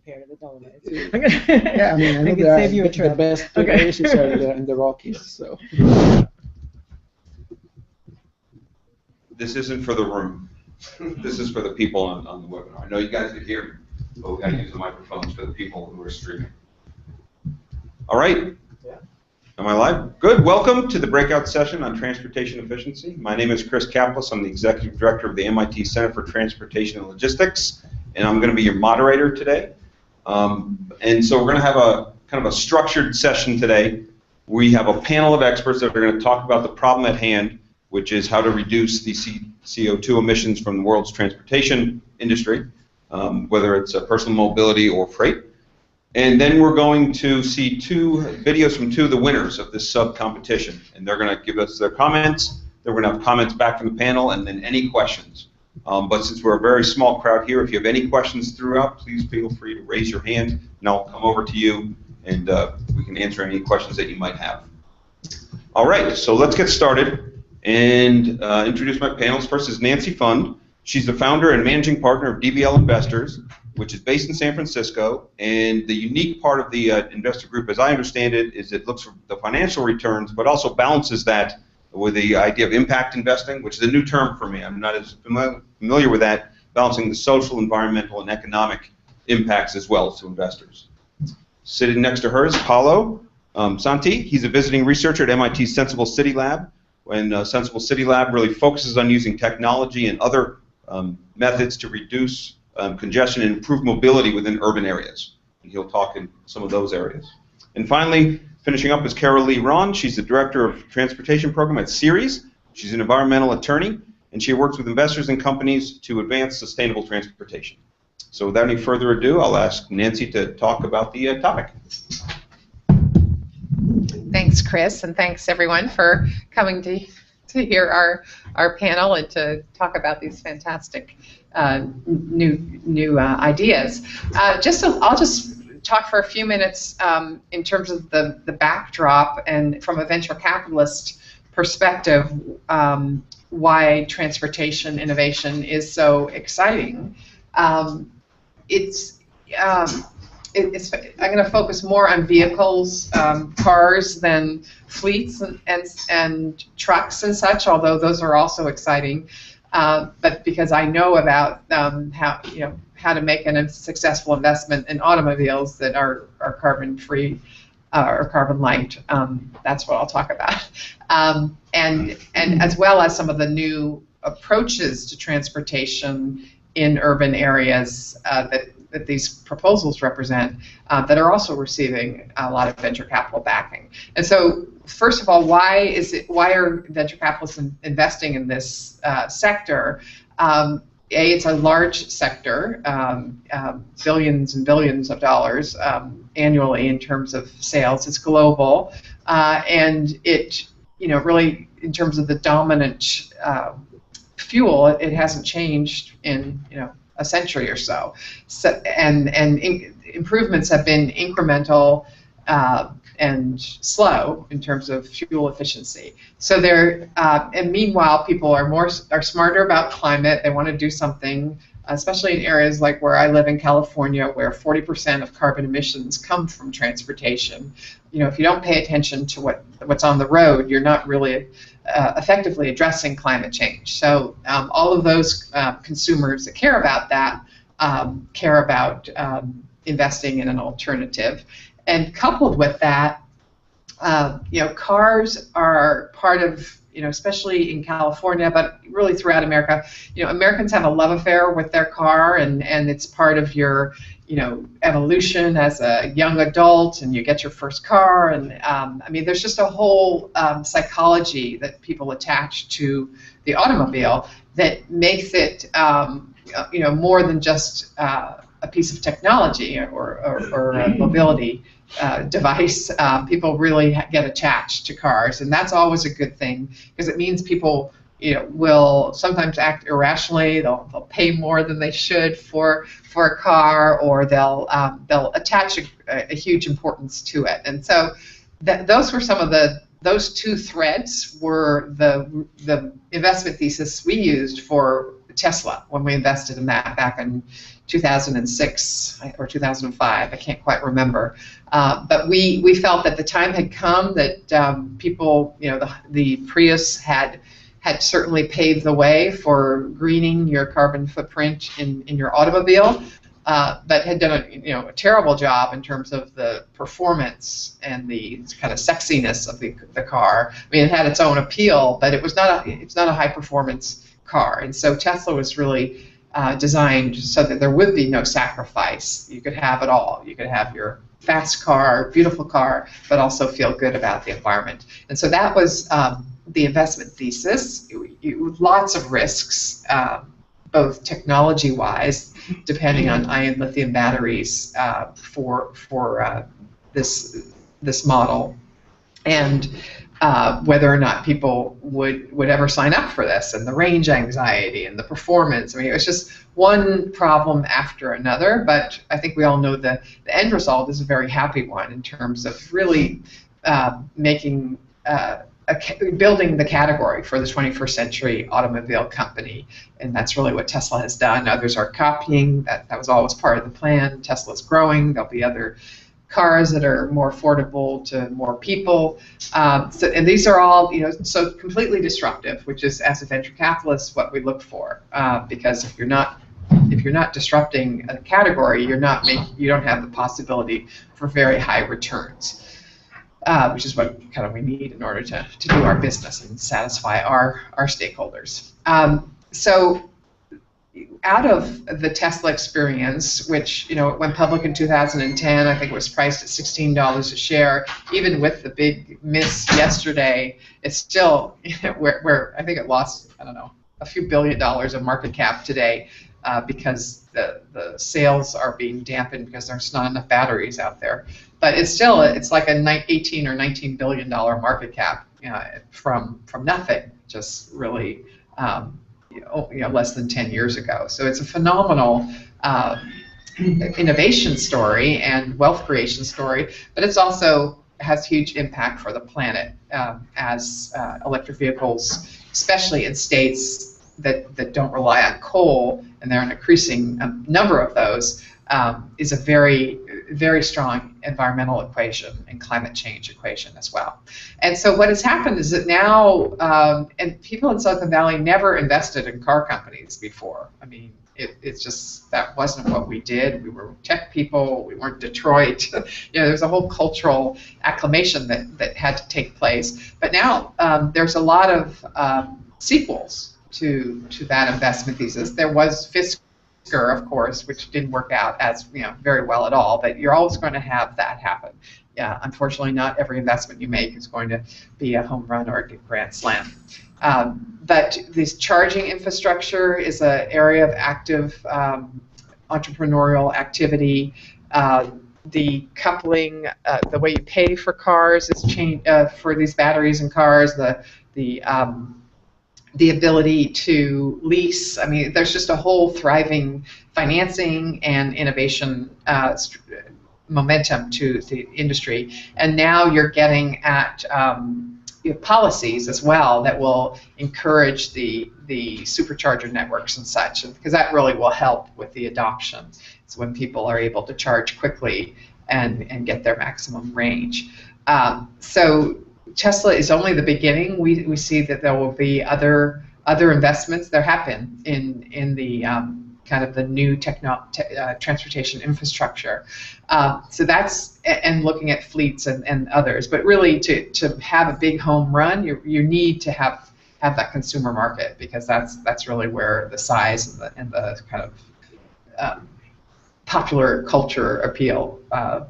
compare the Dolomites. Yeah, I mean, I know save you a the trip. best Okay. areas are in the Rockies, so. This isn't for the room. This is for the people on the webinar. I know you guys can hear me, but we got to use the microphones for the people who are streaming. All right. Yeah. Am I live? Good. Welcome to the breakout session on transportation efficiency. My name is Chris Kaplis. I'm the executive director of the MIT Center for Transportation and Logistics, and I'm going to be your moderator today. And so we're going to have a kind of a structured session today. We have a panel of experts that are going to talk about the problem at hand, which is how to reduce the CO2 emissions from the world's transportation industry, whether it's personal mobility or freight. And then we're going to see two videos from two of the winners of this sub-competition. And they're going to give us their comments. Then we're going to have comments back from the panel and then any questions. But since we're a very small crowd here, if you have any questions throughout, please feel free to raise your hand, and I'll come over to you, and we can answer any questions that you might have. All right, so let's get started and introduce my panelists. First is Nancy Fund. She's the founder and managing partner of DBL Investors, which is based in San Francisco. And the unique part of the investor group, as I understand it, is it looks for the financial returns, but also balances that with the idea of impact investing, which is a new term for me. I'm not as familiar with that, balancing the social, environmental, and economic impacts as well to investors. Sitting next to her is Paulo Santi. He's a visiting researcher at MIT's Sensible City Lab. And Sensible City Lab really focuses on using technology and other methods to reduce congestion and improve mobility within urban areas. And he'll talk in some of those areas. And finally, finishing up is Carol Lee Ron. She's the director of transportation program at Ceres. She's an environmental attorney, and she works with investors and companies to advance sustainable transportation. So without any further ado, I'll ask Nancy to talk about the topic. Thanks, Chris, and thanks everyone for coming to hear our panel and to talk about these fantastic new ideas. I'll just talk for a few minutes in terms of the backdrop and from a venture capitalist perspective why transportation innovation is so exciting. I'm going to focus more on vehicles, cars, than fleets and trucks and such, although those are also exciting. But because I know about how to make a successful investment in automobiles that are carbon-free or carbon-light, that's what I'll talk about. And as well as some of the new approaches to transportation in urban ares that these proposals represent that are also receiving a lot of venture capital backing. And so, first of all, why are venture capitalists investing in this sector? It's a large sector, billions and billions of dollars annually in terms of sales. It's global, and it, really in terms of the dominant fuel, it hasn't changed in a century or so. And improvements have been incremental and slow in terms of fuel efficiency. So and meanwhile, people are smarter about climate. They want to do something, especially in areas like where I live in California, where 40% of carbon emissions come from transportation. If you don't pay attention to what's on the road, you're not really effectively addressing climate change. So all of those consumers that care about that care about investing in an alternative. And coupled with that, cars are part of, especially in California, but really throughout America, Americans have a love affair with their car, and it's part of your, evolution as a young adult, and you get your first car, and I mean, there's just a whole psychology that people attach to the automobile that makes it, more than just a piece of technology or a mobility device. People really get attached to cars, and that's always a good thing because it means people will sometimes act irrationally. They'll pay more than they should for a car, or they'll attach a huge importance to it. And so those were some of those two threads were the investment thesis we used Tesla when we invested in that back in 2006 or 2005. I can't quite remember. But we felt that the time had come that people, the Prius had certainly paved the way for greening your carbon footprint in your automobile, but had done a terrible job in terms of the performance and the kind of sexiness of the car. I mean, it had its own appeal, but it's not a high performance car. And so Tesla was really designed so that there would be no sacrifice. You could have it all. You could have your fast car, beautiful car, but also feel good about the environment. And so that was the investment thesis. Lots of risks, both technology-wise, depending on ion lithium batteries for this model, and whether or not people would ever sign up for this, and the range anxiety and the performance. I mean, it was just one problem after another, but I think we all know the end result is a very happy one in terms of really making building the category for the 21st century automobile company, and that's really what Tesla has done. Others are copying. That was always part of the plan. Tesla's growing. There'll be other cars that are more affordable to more people. And these are all, so completely disruptive, which is, as a venture capitalist, what we look for. Because if you're not disrupting a category, you don't have the possibility for very high returns. Which is what kind of we need in order to do our business and satisfy our stakeholders. So out of the Tesla experience, which went public in 2010, I think it was priced at $16 a share. Even with the big miss yesterday, it's still where I think it lost, I don't know, a few $1 billion of market cap today because the sales are being dampened because there's not enough batteries out there. But it's like a 18 or 19 $billion market cap from nothing, just really less than 10 years ago. So it's a phenomenal innovation story and wealth creation story, but it's also has huge impact for the planet as electric vehicles, especially in states that don't rely on coal, and there are an increasing number of those, is a very, very strong environmental equation and climate change equation as well. And so what has happened is that now, and people in Silicon Valley never invested in car companies before. I mean, it's just, that wasn't what we did. We were tech people, we weren't Detroit. There's a whole cultural acclimation that had to take place. But now there's a lot of sequels to that investment thesis. There was Fisker, of course, which didn't work out as very well at all, but you're always going to have that happen. Yeah, unfortunately, not every investment you make is going to be a home run or a grand slam. But this charging infrastructure is an area of active entrepreneurial activity. The coupling, the way you pay for cars is changed for these batteries in cars. The ability to lease. I mean, there's just a whole thriving financing and innovation momentum to the industry. And now you're getting at policies as well that will encourage the supercharger networks and such, because that really will help with the adoption. It's when people are able to charge quickly and get their maximum range. So Tesla is only the beginning. We see that there will be other investments. There have been in the kind of the new transportation infrastructure. So that's, and looking at fleets and others. But really, to have a big home run, you need to have that consumer market, because that's really where the size and the kind of popular culture appeal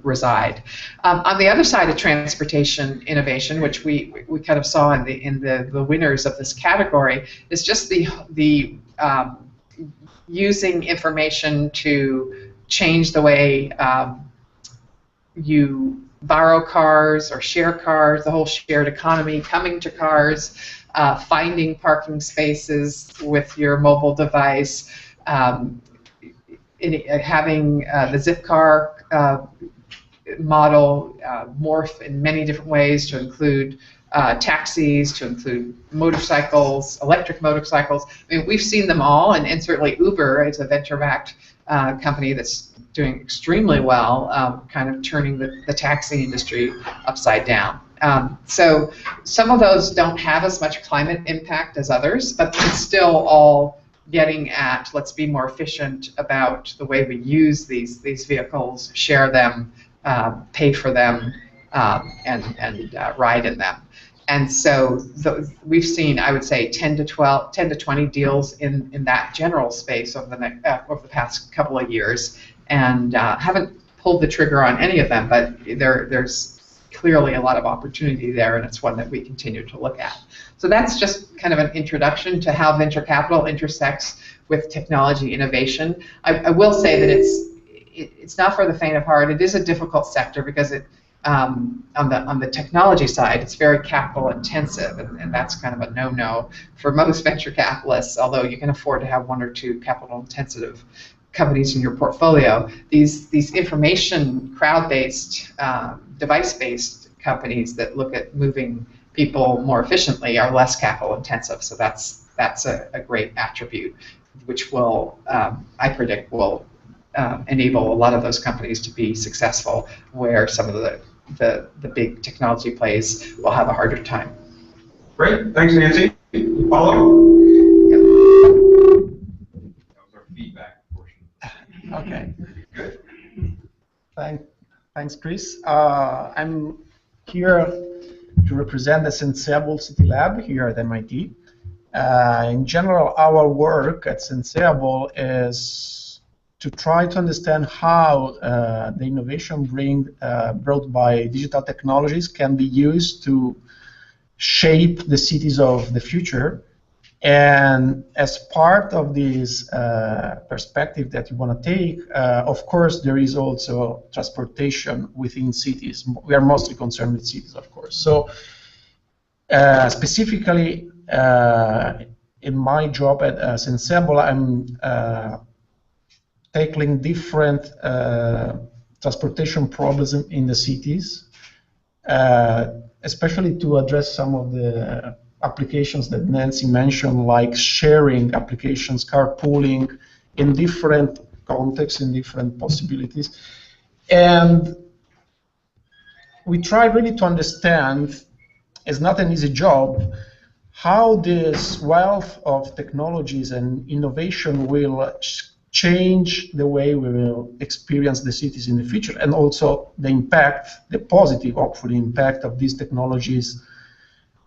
reside. On the other side of transportation innovation, which we kind of saw in the winners of this category, is just the using information to change the way you borrow cars or share cars, the whole shared economy, coming to cars, finding parking spaces with your mobile device, having the Zipcar model morph in many different ways to include taxis, to include motorcycles, electric motorcycles. I mean, we've seen them all, and certainly Uber is a venture-backed company that's doing extremely well, kind of turning the taxi industry upside down. So some of those don't have as much climate impact as others, but it's still all getting at, let's be more efficient about the way we use these vehicles, share them, pay for them, and ride in them. And so we've seen, I would say, 10 to 20 deals in that general space over the past couple of years, and haven't pulled the trigger on any of them, but there's clearly a lot of opportunity there, and it's one that we continue to look at. So that's just kind of an introduction to how venture capital intersects with technology innovation. I will say that it's not for the faint of heart. It is a difficult sector because on the technology side, it's very capital intensive, and that's kind of a no-no for most venture capitalists, although you can afford to have one or two capital intensive companies in your portfolio. These information crowd-based, device-based companies that look at moving people more efficiently are less capital intensive. So that's a great attribute, which will, I predict, will enable a lot of those companies to be successful, where some of the big technology plays will have a harder time. Great, thanks, Nancy. Follow? Yep. That was our feedback portion. Okay. Good. Thanks, Chris. I'm here to represent the Senseable City Lab here at MIT. In general, our work at Senseable is to try to understand how the innovation brought by digital technologies can be used to shape the cities of the future. And as part of this perspective that you want to take, of course, there is also transportation within cities. We are mostly concerned with cities, of course. So specifically, in my job at Senseable, I'm tackling different transportation problems in the cities, especially to address some of the applications that Nancy mentioned, like sharing applications, carpooling, in different contexts, in different possibilities. And we try really to understand, it's not an easy job, how this wealth of technologies and innovation will change the way we will experience the cities in the future, and also the impact, the positive, hopefully, impact of these technologies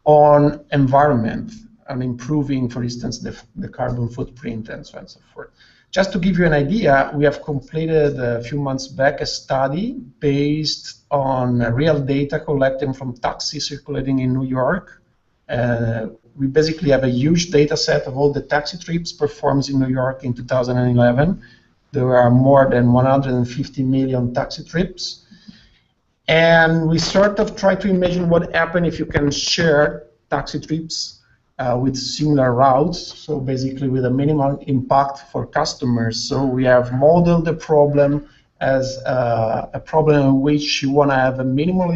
on environment and improving, for instance, the carbon footprint and so on and so forth. Just to give you an idea, we have completed a few months back a study based on real data collected from taxis circulating in New York. We basically have a huge data set of all the taxi trips performed in New York in 2011. There are more than 150 million taxi trips. And we sort of try to imagine what happens if you can share taxi trips with similar routes, so basically with a minimal impact for customers. So we have modeled the problem as a problem in which you want to have a minimal,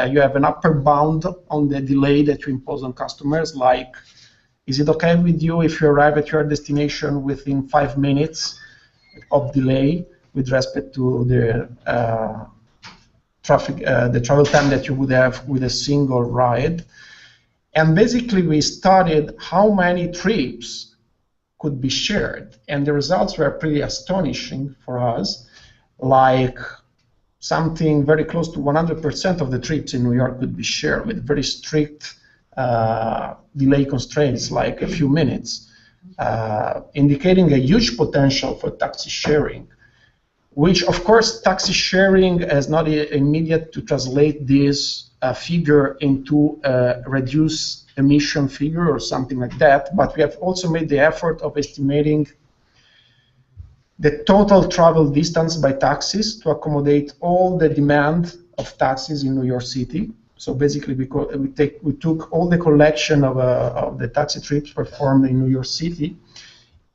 you have an upper bound on the delay that you impose on customers, like, is it okay with you if you arrive at your destination within 5 minutes of delay with respect to the the travel time that you would have with a single ride? And basically we studied how many trips could be shared, and the results were pretty astonishing for us. Like something very close to 100% of the trips in New York could be shared with very strict delay constraints, like a few minutes, indicating a huge potential for taxi sharing, which of course taxi sharing is not immediate to translate this figure into a reduced emission figure or something like that, but we have also made the effort of estimating the total travel distance by taxis to accommodate all the demand of taxis in New York City. So basically, we took all the collection of the taxi trips performed in New York City,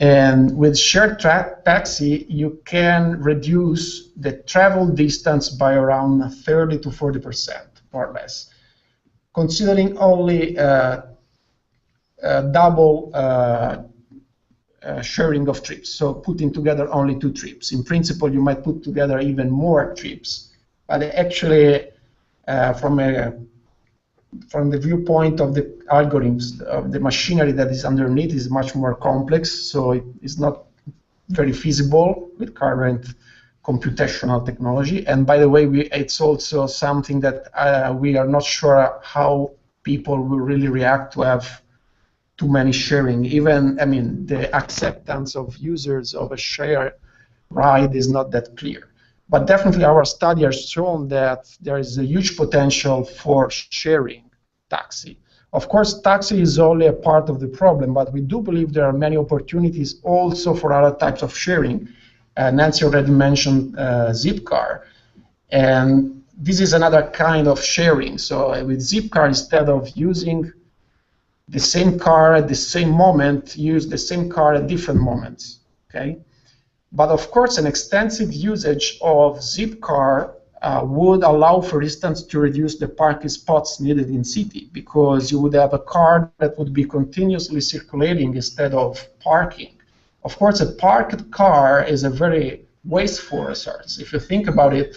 and with shared taxi, you can reduce the travel distance by around 30 to 40%, more or less. considering only double sharing of trips, so putting together only 2 trips. In principle, you might put together even more trips, but actually, from the viewpoint of the algorithms, of the machinery that is underneath is much more complex, so it is not very feasible with current computational technology. And by the way, it's also something that we are not sure how people will really react to have too many sharing. Even, I mean, the acceptance of users of a share ride is not that clear. But definitely our study has shown that there is a huge potential for sharing taxi. Of course, taxi is only a part of the problem, but we do believe there are many opportunities also for other types of sharing. Nancy already mentioned Zipcar, and this is another kind of sharing. So with Zipcar, instead of using the same car at the same moment, use the same car at different moments, okay? But of course, an extensive usage of Zipcar would allow, for instance, to reduce the parking spots needed in city, because you would have a car that would be continuously circulating instead of parking. Of course, a parked car is a very wasteful resource. If you think about it,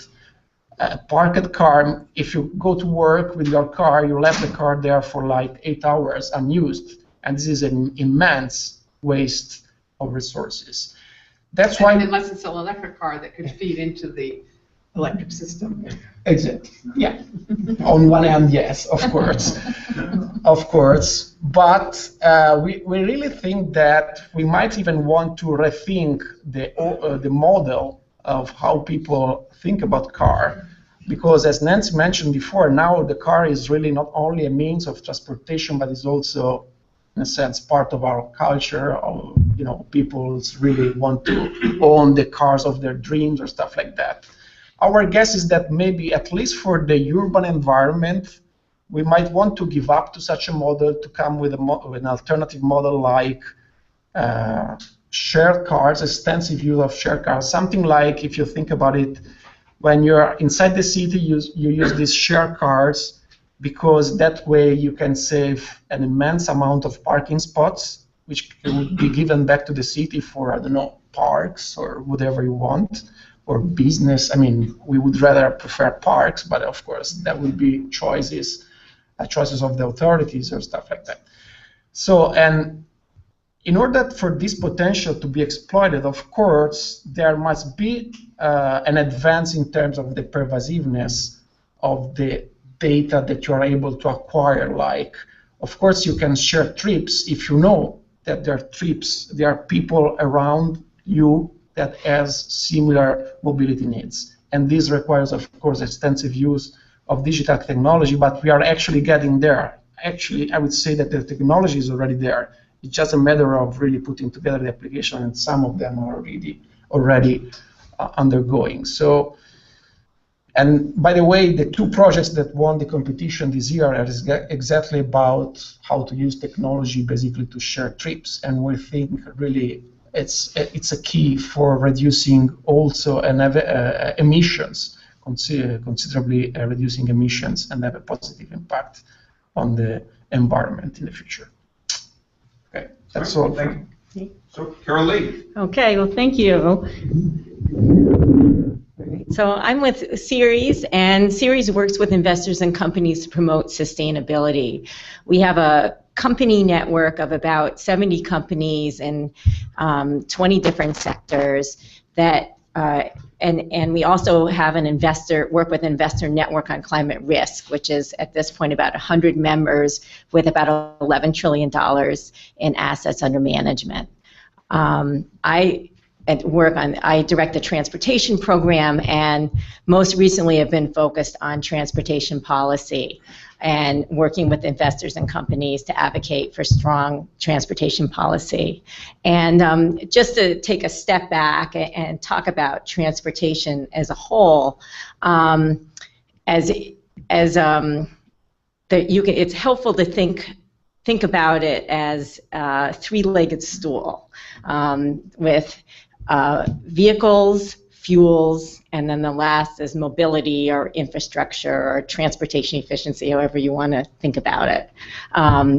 a parked car, if you go to work with your car, you left the car there for like 8 hours unused, and this is an immense waste of resources. That's why, unless it's an electric car that could feed into the electric system. exactly, yeah. On one hand, yes, of course, of course. But we really think that we might even want to rethink the model of how people think about car, because as Nancy mentioned before, now the car is really not only a means of transportation, but is also, in a sense, part of our culture. Or, you know, people really want to own the cars of their dreams or stuff like that. Our guess is that maybe, at least for the urban environment, we might want to give up to such a model to come with an alternative model like shared cars, extensive use of shared cars. Something like, if you think about it, when you're inside the city, you use these shared cars, because that way you can save an immense amount of parking spots, which would be given back to the city for, I don't know, parks or whatever you want, or business. I mean, we would rather prefer parks, but of course that would be choices of the authorities or stuff like that. So, and in order for this potential to be exploited, of course, there must be an advance in terms of the pervasiveness of the data that you are able to acquire. Like, of course, you can share trips if you know that there are people around you that has similar mobility needs. And this requires, of course, extensive use of digital technology, but we are actually getting there. Actually, I would say that the technology is already there. It's just a matter of really putting together the application, and some of them are already undergoing. So, and by the way, the 2 projects that won the competition this year are exactly about how to use technology basically to share trips, and we think really it's a key for reducing also emissions, considerably reducing emissions, and have a positive impact on the environment in the future. Okay, that's all. Thank you. So, Carol Lee. Okay, well, thank you. So I'm with Ceres, and Ceres works with investors and companies to promote sustainability. We have a company network of about 70 companies in 20 different sectors that and we also have an work with investor network on climate risk, which is at this point about 100 members with about $11 trillion in assets under management. I direct the transportation program, and most recently have been focused on transportation policy and working with investors and companies to advocate for strong transportation policy. And just to take a step back and talk about transportation as a whole, it's helpful to think about it as a 3-legged stool with vehicles, fuels, and then the last is mobility or infrastructure or transportation efficiency, however you want to think about it.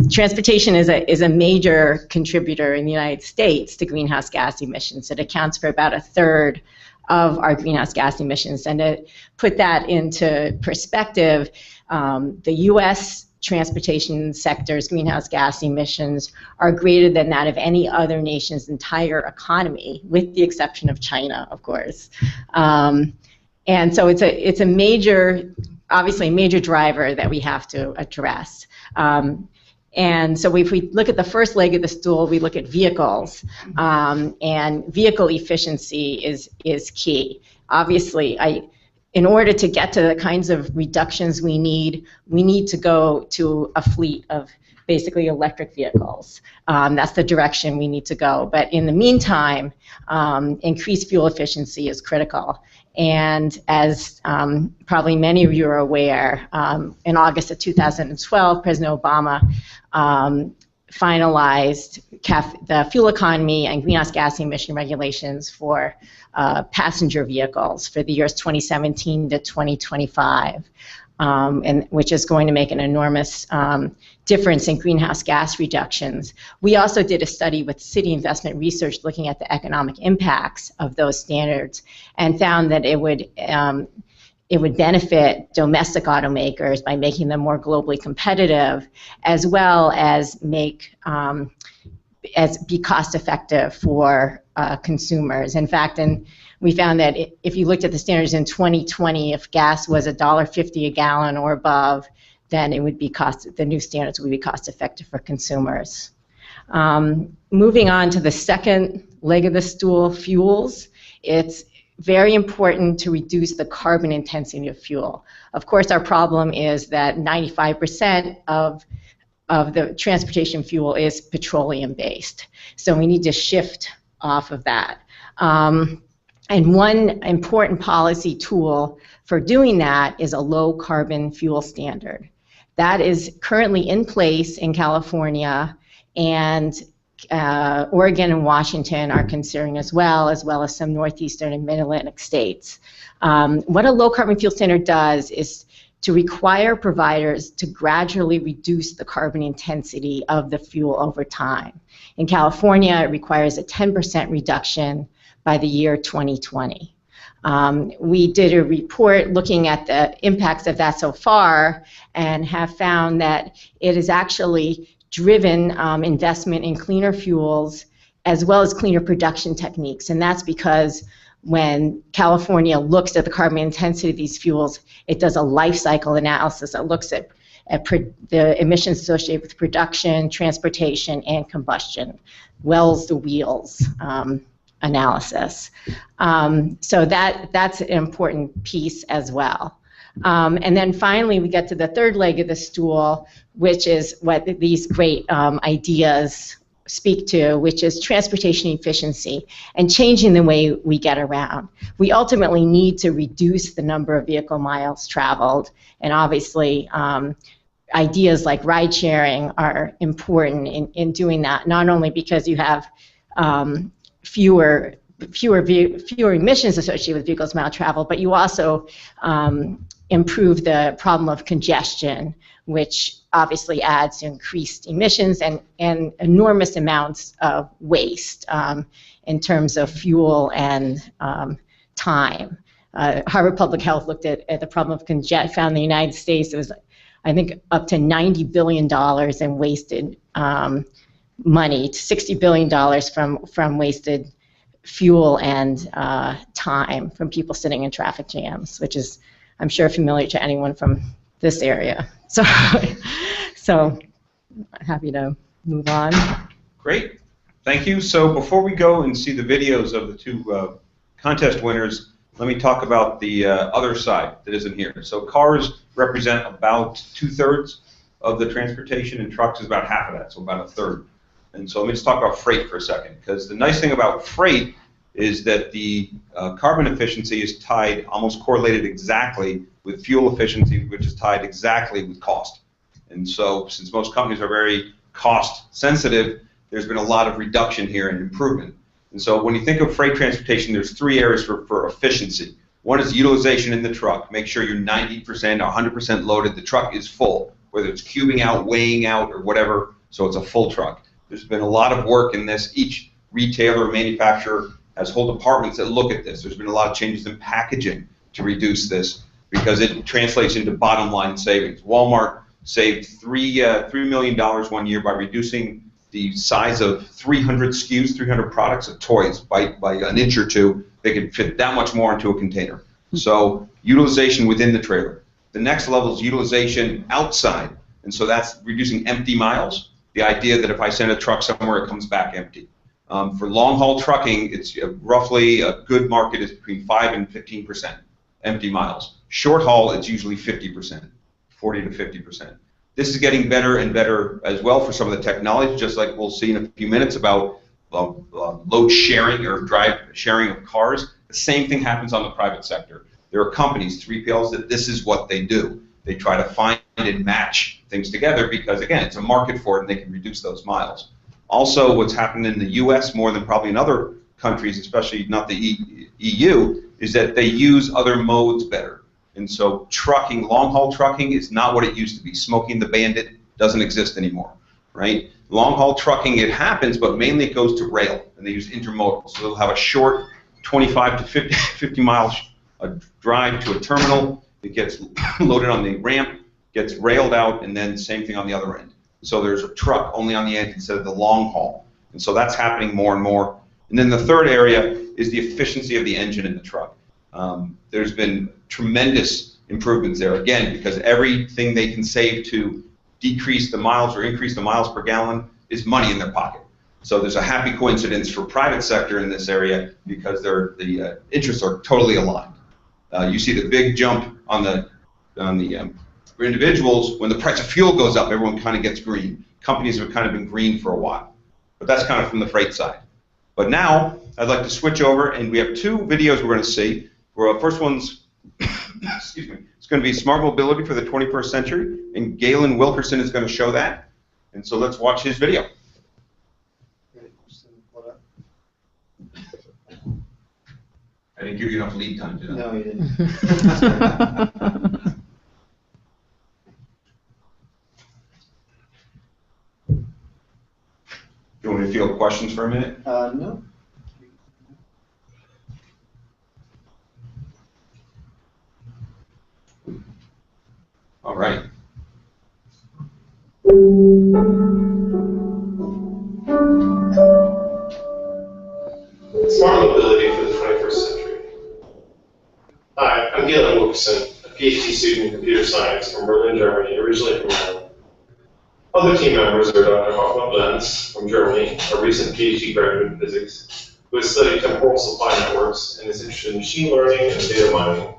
Transportation is a major contributor in the United States to greenhouse gas emissions. It accounts for about 1/3 of our greenhouse gas emissions. And to put that into perspective, the U.S. transportation sector's greenhouse gas emissions are greater than that of any other nation's entire economy, with the exception of China, of course. And so it's a major, obviously a major driver that we have to address. And so if we look at the first leg of the stool, we look at vehicles, and vehicle efficiency is key. Obviously, in order to get to the kinds of reductions we need to go to a fleet of basically electric vehicles. That's the direction we need to go. But in the meantime, increased fuel efficiency is critical. And as probably many of you are aware, in August of 2012, President Obama finalized the fuel economy and greenhouse gas emission regulations for passenger vehicles for the years 2017 to 2025, and which is going to make an enormous difference in greenhouse gas reductions. We also did a study with City Investment Research looking at the economic impacts of those standards and found that it would benefit domestic automakers by making them more globally competitive, as well as be cost effective for consumers. In fact, we found that if you looked at the standards in 2020, if gas was $1.50 a gallon or above, then it would be the new standards would be cost effective for consumers. Moving on to the second leg of the stool, fuels. It's very important to reduce the carbon intensity of fuel. Of course, our problem is that 95% of the transportation fuel is petroleum-based. So we need to shift off of that. And one important policy tool for doing that is a low-carbon fuel standard. That is currently in place in California, and Oregon and Washington are considering as well as some northeastern and mid-Atlantic states. What a low-carbon fuel standard does is to require providers to gradually reduce the carbon intensity of the fuel over time. In California, it requires a 10% reduction by the year 2020. We did a report looking at the impacts of that so far and have found that it has actually driven investment in cleaner fuels as well as cleaner production techniques. And that's because when California looks at the carbon intensity of these fuels, it does a life cycle analysis. It looks at the emissions associated with production, transportation, and combustion, wells to wheels analysis. So that's an important piece as well. And then finally, we get to the third leg of the stool, which is what these great ideas speak to, which is transportation efficiency and changing the way we get around. We ultimately need to reduce the number of vehicle miles traveled, and obviously ideas like ride sharing are important in doing that, not only because you have fewer emissions associated with vehicles mile travel, but you also improve the problem of congestion, which obviously adds to increased emissions and enormous amounts of waste in terms of fuel and time. Harvard Public Health looked at the problem of congestion, found in the United States it was, I think, up to $90 billion in wasted money, to $60 billion from wasted fuel and time from people sitting in traffic jams, which is, I'm sure, familiar to anyone from this area. So happy to move on. Great. Thank you. So before we go and see the videos of the two contest winners, let me talk about the other side that isn't here. So cars represent about 2/3 of the transportation, and trucks is about half of that, so about 1/3. And so let me just talk about freight for a second, because the nice thing about freight is that the carbon efficiency is tied, almost correlated exactly with fuel efficiency, which is tied exactly with cost. And so since most companies are very cost sensitive, there's been a lot of reduction here and improvement. And so when you think of freight transportation, there's three areas for efficiency. One is utilization in the truck. Make sure you're 90%, 100% loaded. The truck is full, whether it's cubing out, weighing out, or whatever, so it's a full truck. There's been a lot of work in this. Each retailer or manufacturer has whole departments that look at this. There's been a lot of changes in packaging to reduce this because it translates into bottom line savings. Walmart saved $3 million one year by reducing the size of 300 SKUs, 300 products of toys by an inch or two. They could fit that much more into a container. So utilization within the trailer. The next level is utilization outside. And so that's reducing empty miles. The idea that if I send a truck somewhere, it comes back empty. For long-haul trucking, it's roughly a good market is between 5 and 15% empty miles. Short-haul, it's usually 50%, 40 to 50%. This is getting better and better as well for some of the technology, just like we'll see in a few minutes about load sharing or drive sharing of cars. The same thing happens on the private sector. There are companies, 3PLs, that this is what they do. They try to find and match things together because, again, it's a market for it and they can reduce those miles. Also, what's happened in the U.S. more than probably in other countries, especially not the EU, is that they use other modes better. And so trucking, long-haul trucking is not what it used to be. Smoking the Bandit doesn't exist anymore, right? Long-haul trucking, it happens, but mainly it goes to rail, and they use intermodal. So they'll have a short 25 to 50 miles drive to a terminal. It gets loaded on the ramp, gets railed out, and then same thing on the other end. So there's a truck only on the end instead of the long haul. And so that's happening more and more. And then the third area is the efficiency of the engine in the truck. There's been tremendous improvements there, again, because everything they can save to decrease the miles or increase the miles per gallon is money in their pocket. So there's a happy coincidence for private sector in this area because the interests are totally aligned. You see the big jump on the for individuals, when the price of fuel goes up, everyone kind of gets green. Companies have kind of been green for a while. But that's kind of from the freight side. But now, I'd like to switch over, and we have two videos we're going to see. Where first one's, excuse me, it's going to be smart mobility for the 21st century, and Galen Wilkerson is going to show that. And so let's watch his video. I didn't give you enough lead time, did I? No, you didn't. You want me to field questions for a minute? No. All right. Smart mobility for the 21st century. Hi, I'm Galen Wilkerson, a PhD student in computer science from Berlin, Germany, originally from Maryland. Other team members are Dr. Hoffman-Lenz from Germany, a recent PhD graduate in physics, who has studied temporal supply networks and is interested in machine learning and data mining,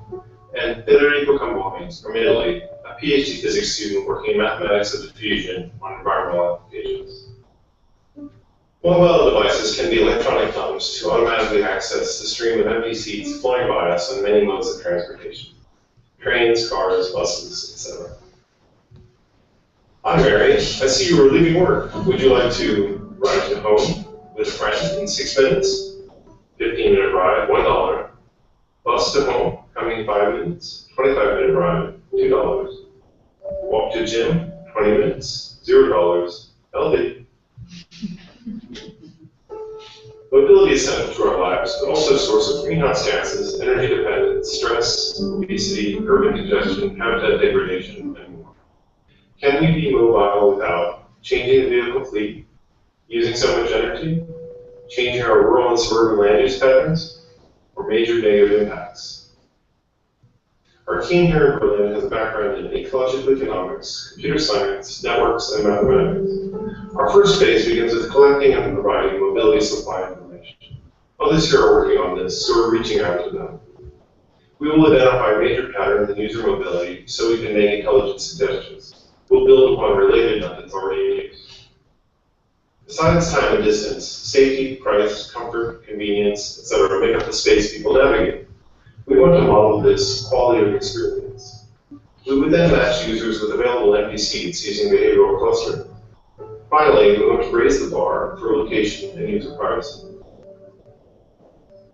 and Federico Camboni from Italy, a PhD physics student working in mathematics of diffusion on environmental applications. Mobile devices can be electronic thumbs to automatically access the stream of empty seats flowing by us on many modes of transportation: trains, cars, buses, etc. Hi, Mary. I see you were leaving work. Would you like to ride to home with a friend in 6 minutes? 15-minute ride, $1. Bus to home, coming 5 minutes. 25-minute ride, $2. Walk to gym, 20 minutes, $0. LD. Mobility is central to our lives, but also a source of greenhouse gases, energy dependence, stress, obesity, urban congestion, habitat degradation, and more. Can we be mobile without changing the vehicle fleet, using so much energy, changing our rural and suburban land use patterns, or major negative impacts? Our team here in Berlin has a background in ecological economics, computer science, networks, and mathematics. Our first phase begins with collecting and providing mobility supply information. Others here are working on this, so we're reaching out to them. We will identify major patterns in user mobility so we can make intelligent suggestions. We'll build upon related methods already in use. Besides time and distance, safety, price, comfort, convenience, etc. make up the space people navigate. We want to model this quality of experience. We would then match users with available empty seats using behavioral clustering. Finally, we want to raise the bar for location and user privacy.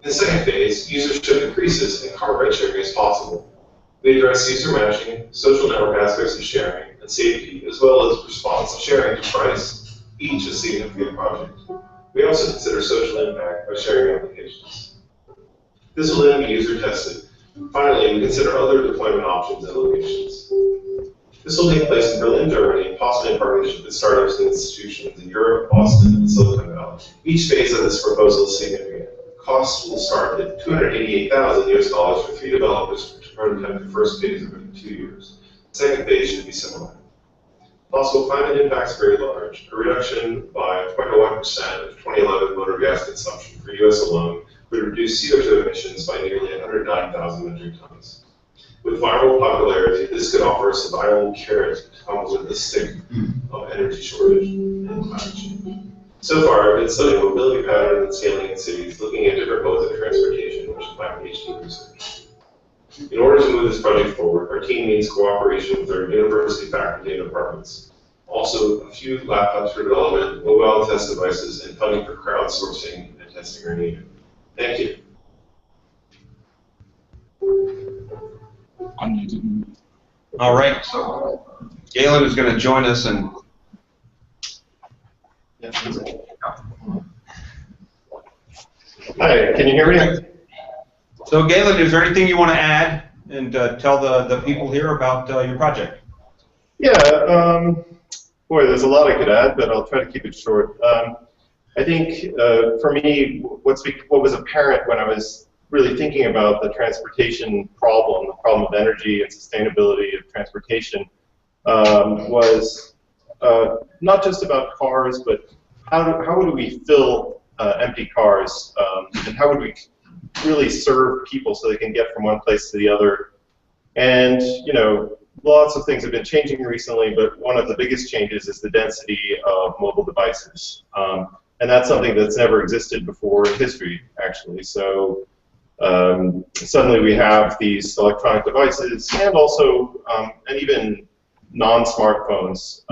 In the second phase, usership increases and car ride sharing is possible. We address user matching, social network aspects of sharing, and safety, as well as response to sharing to price, each a significant project. We also consider social impact by sharing applications. This will then be user tested. Finally, we consider other deployment options and locations. This will take place in Berlin, Germany, possibly in partnership with startups and institutions in Europe, Boston, and Silicon Valley. Each phase of this proposal is significant. Costs will start at $288,000 for 3 developers to prototype the first phase within 2 years. The second phase should be similar. Possible climate impacts very large. A reduction by 0.1% of 2011 motor gas consumption for US alone would reduce CO2 emissions by nearly 109,000 metric tons. With viral popularity, this could offer us a viral carrot to come with the stick of energy shortage and climate change. So far, I've been studying mobility patterns and scaling in cities, looking at different modes of transportation, which is my PhD research. In order to move this project forward, our team needs cooperation with our university faculty and departments. Also, a few laptops for development, mobile test devices, and funding for crowdsourcing and testing are needed. Thank you. All right, so Galen is going to join us and. Hi, can you hear me? So Galen, is there anything you want to add and tell the people here about your project? Yeah, boy, there's a lot I could add, but I'll try to keep it short. I think for me, what was apparent when I was really thinking about the transportation problem, the problem of energy and sustainability of transportation, was not just about cars, but how would we fill empty cars, and how would we really serve people so they can get from one place to the other. And, you know, lots of things have been changing recently, but one of the biggest changes is the density of mobile devices. And that's something that's never existed before in history, actually. So suddenly we have these electronic devices and also, and even non-smartphones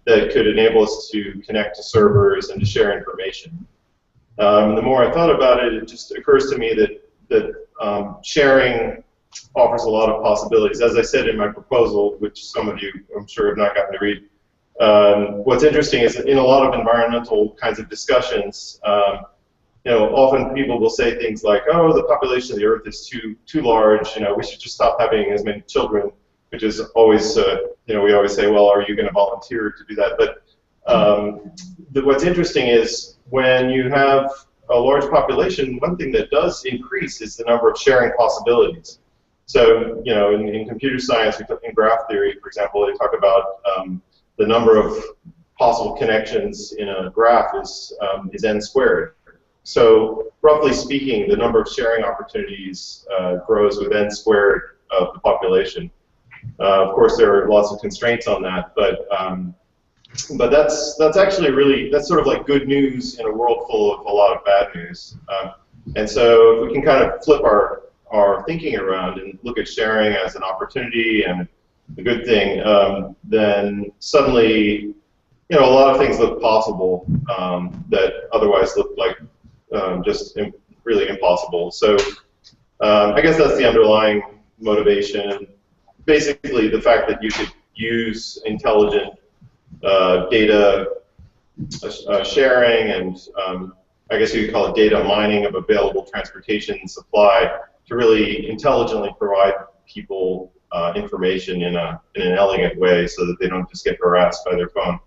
that could enable us to connect to servers and to share information. The more I thought about it, it just occurs to me that sharing offers a lot of possibilities. As I said in my proposal, which some of you, I'm sure, have not gotten to read, what's interesting is that in a lot of environmental kinds of discussions, you know, often people will say things like, "Oh, the population of the Earth is too large. You know, we should just stop having as many children," which is always, you know, we always say, "Well, are you going to volunteer to do that?" But what's interesting is when you have a large population, one thing that does increase is the number of sharing possibilities. So, you know, in computer science, in graph theory, for example, they talk about the number of possible connections in a graph is n squared. So, roughly speaking, the number of sharing opportunities grows with n squared of the population. Of course, there are lots of constraints on that, but that's actually really, that's sort of like good news in a world full of a lot of bad news. And so if we can kind of flip our thinking around and look at sharing as an opportunity and a good thing, then suddenly, you know, a lot of things look possible that otherwise look like just really impossible. So I guess that's the underlying motivation. Basically, the fact that you could use intelligent data sharing and I guess you could call it data mining of available transportation supply to really intelligently provide people information in an elegant way so that they don't just get harassed by their phone.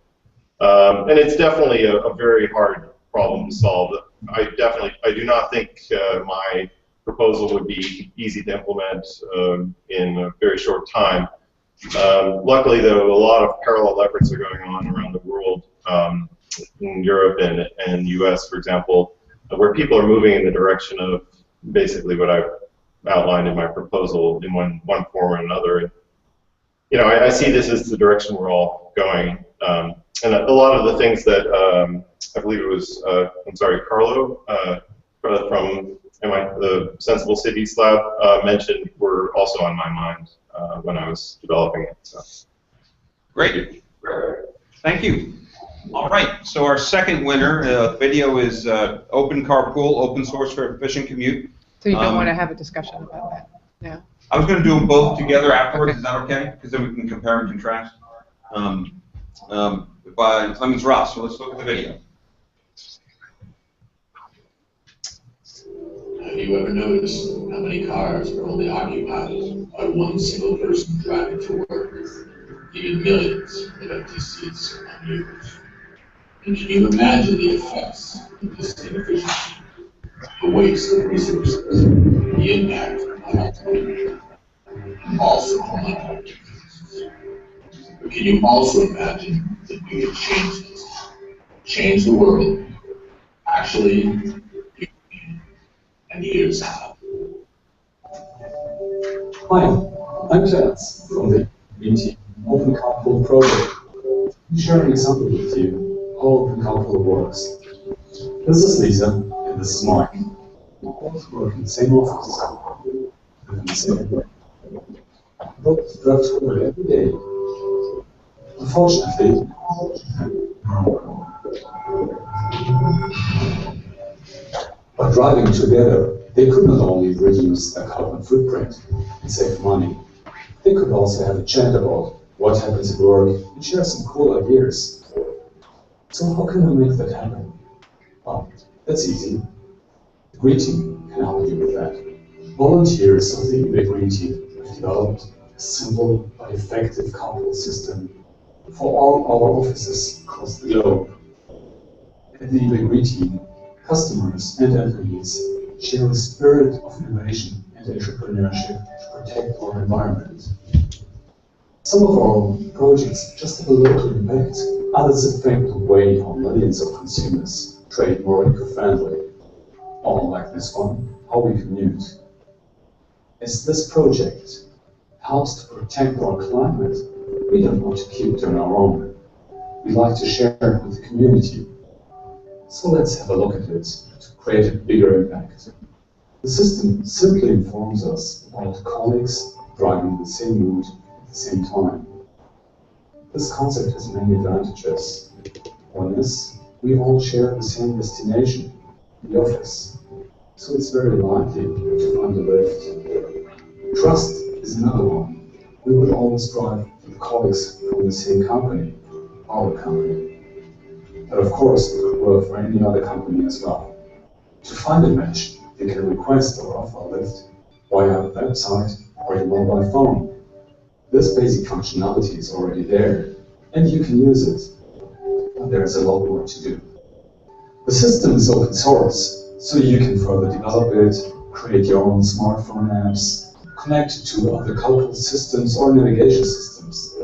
And it's definitely a very hard problem to solve. I do not think my proposal would be easy to implement in a very short time. Luckily, though, a lot of parallel efforts are going on around the world, in Europe and US, for example, where people are moving in the direction of basically what I've outlined in my proposal in one form or another. And, you know, I see this as the direction we're all going. And a lot of the things that I believe it was, I'm sorry, Carlo from the Sensible Cities Lab mentioned were also on my mind when I was developing it. So. Great. Thank you. All right, so our second winner, the video is Open Carpool, open source for efficient commute. So you don't want to have a discussion about that? Yeah. I was going to do them both together afterwards. Okay. Is that okay? Because then we can compare and contrast. By Clemens Ross. So let's look at the video. Have you ever noticed how many cars are only occupied by one single person driving to work, leaving millions of empty seats unused? And can you imagine the effects of this inefficiency, the waste of resources, the impact on health and also on life? But can you also imagine that we could change this, change the world, actually, and here's how. Hi, I'm Clemens from the BT Open Carpool project. I'll share an example with you how Open Carpool works. This is Lisa and this is Mike. We both work in the same office, live in the same way. Both drive to work every day. Unfortunately, by driving together, they could not only reduce their carbon footprint and save money, they could also have a chat about what happens at work and share some cool ideas. So how can we make that happen? Well, that's easy. The Green Team can help you with that. Volunteers of the eBay Green Team have developed a simple but effective carpool system for all our offices across the globe. At the eBay Green Team, customers and employees share a spirit of innovation and entrepreneurship to protect our environment. Some of our projects just have a local impact, others affect the way how millions of consumers trade more eco-friendly. All like this one, how we commute. As this project helps to protect our climate, we don't want to keep it on our own. We like to share it with the community. So let's have a look at it to create a bigger impact. The system simply informs us about colleagues driving the same route at the same time. This concept has many advantages. One is, we all share the same destination, the office. So it's very likely to find a lift. Trust is another one. We would always drive with colleagues from the same company, our company. But of course, it could work for any other company as well. To find a match, they can request or offer a lift via a website or a mobile phone. This basic functionality is already there, and you can use it. But there is a lot more to do. The system is open source, so you can further develop it, create your own smartphone apps, connect to other carpool systems or navigation systems.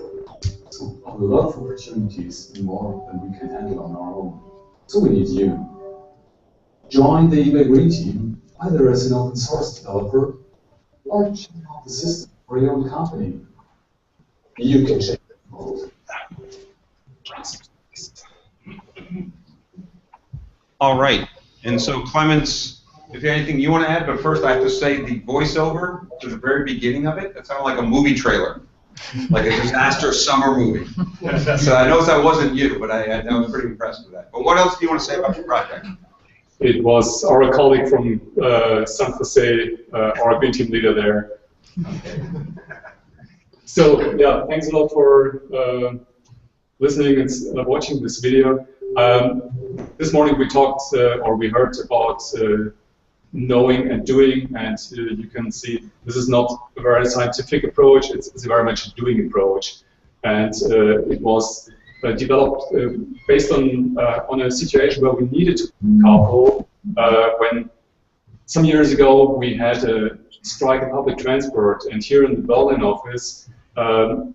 So a lot of opportunities and more than we can handle on our own. So we need you. Join the eBay Green Team either as an open source developer or check out the system for your own company. You can check it out. All right, and so Clemens, if you have anything you want to add, but first I have to say the voiceover to the very beginning of it, that sounded like a movie trailer, like a disaster summer movie. So I know that wasn't you, but I was pretty impressed with that. But what else do you want to say about your project? It was our colleague from San Jose, our Green Team leader there. So yeah, thanks a lot for listening and watching this video. This morning we talked, or we heard about knowing and doing, and you can see this is not a very scientific approach, it's a very much a doing approach. And it was developed based on a situation where we needed to carpool when some years ago we had a strike in public transport, and here in the Berlin office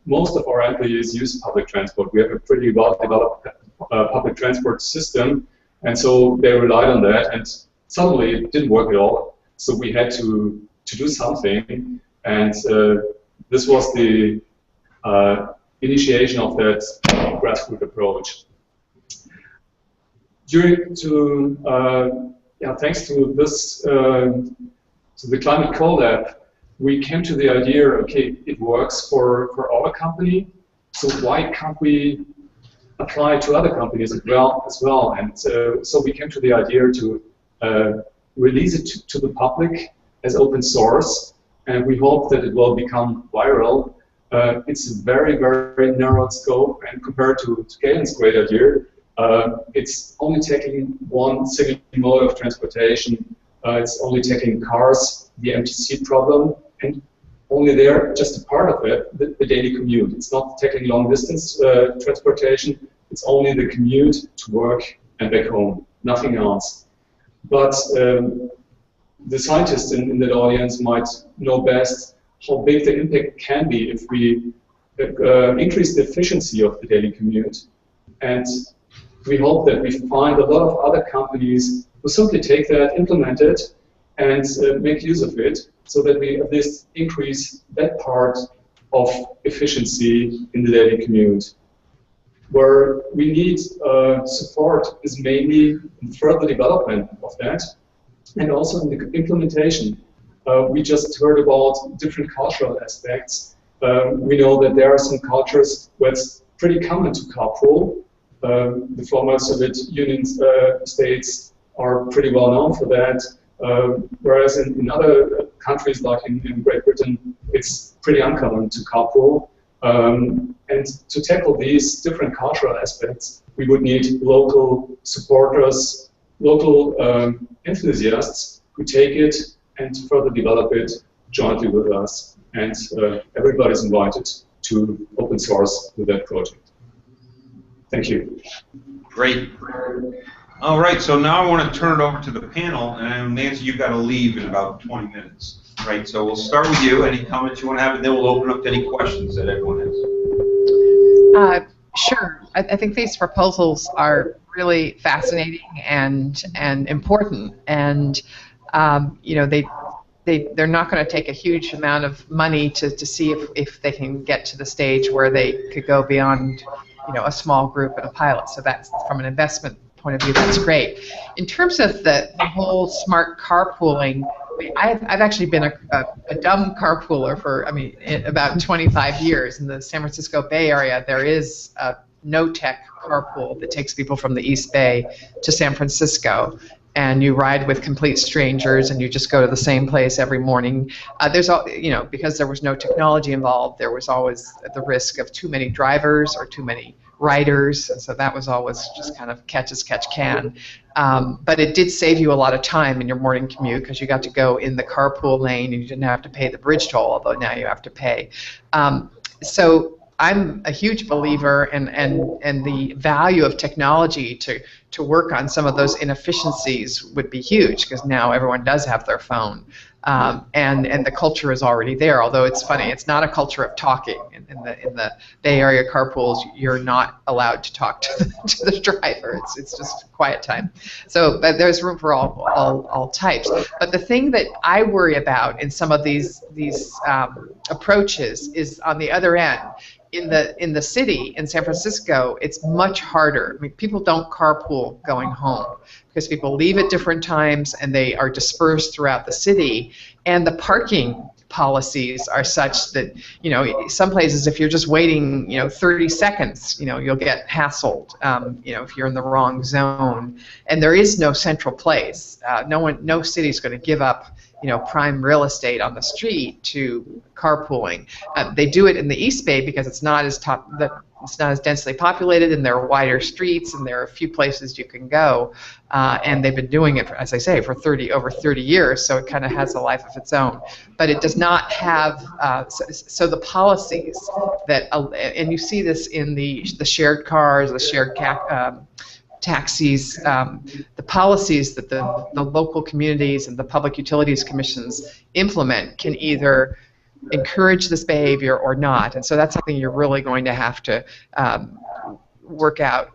most of our employees use public transport. We have a pretty well developed public transport system, and so they relied on that, and suddenly it didn't work at all. So we had to do something, and this was the initiation of that grassroots approach. Thanks to this, to the Climate Collab, we came to the idea, okay, it works for our company, so why can't we apply to other companies as well. And so we came to the idea to release it to the public as open source, and we hope that it will become viral. It's a very, very narrow scope, and compared to Galen's great idea, it's only taking one single mode of transportation. It's only taking cars, the empty seat problem, and only there, just a part of it, the daily commute. It's not taking long distance transportation, it's only the commute to work and back home, nothing else. But the scientists in that audience might know best how big the impact can be if we increase the efficiency of the daily commute. And we hope that we find a lot of other companies who simply take that, implement it, and make use of it, so that we at least increase that part of efficiency in the daily commute. Where we need support is mainly in further development of that, and also in the implementation. We just heard about different cultural aspects. We know that there are some cultures where it's pretty common to carpool. The former Soviet Union states are pretty well known for that, whereas in other countries, like in Great Britain, it's pretty uncommon to carpool. And to tackle these different cultural aspects, we would need local supporters, local enthusiasts who take it and further develop it jointly with us. And everybody's invited to open source with that project. Thank you. Great. All right, so now I want to turn it over to the panel, and Nancy, you've got to leave in about 20 minutes. Right, so we'll start with you. Any comments you want to have, and then we'll open up to any questions that everyone has. Sure. I think these proposals are really fascinating and important, and you know, they're not going to take a huge amount of money to see if they can get to the stage where they could go beyond, you know, a small group and a pilot. So that's, from an investment point of view, that's great. In terms of the whole smart carpooling, I've actually been a dumb carpooler for, about 25 years. In the San Francisco Bay Area, there is a no-tech carpool that takes people from the East Bay to San Francisco, and you ride with complete strangers, and you just go to the same place every morning. There's all, you know, because there was no technology involved, there was always the risk of too many drivers or too many riders, and so that was always just kind of catch as catch can. But it did save you a lot of time in your morning commute, because you got to go in the carpool lane and you didn't have to pay the bridge toll, although now you have to pay. So I'm a huge believer in the value of technology to work on some of those inefficiencies would be huge, because now everyone does have their phone. And the culture is already there, although it's funny, it's not a culture of talking. In the Bay Area carpools, you're not allowed to talk to the driver. It's just quiet time. So there's room for all types. But the thing that I worry about in some of these approaches is on the other end. In the city, in San Francisco, it's much harder. I mean, people don't carpool going home, because people leave at different times and they are dispersed throughout the city, and the parking policies are such that, you know, some places, if you're just waiting, you know, 30 seconds, you know, you'll get hassled, you know, if you're in the wrong zone. And there is no central place. No city's going to give up, you know, prime real estate on the street to carpooling. They do it in the East Bay because it's not as densely populated, and there are wider streets, and there are a few places you can go. And they've been doing it, as I say, for over 30 years, so it kind of has a life of its own. But it does not have, so the policies that, and you see this in the shared cars, the shared taxis, the policies that the local communities and the public utilities commissions implement can either encourage this behavior or not. And so that's something you're really going to have to work out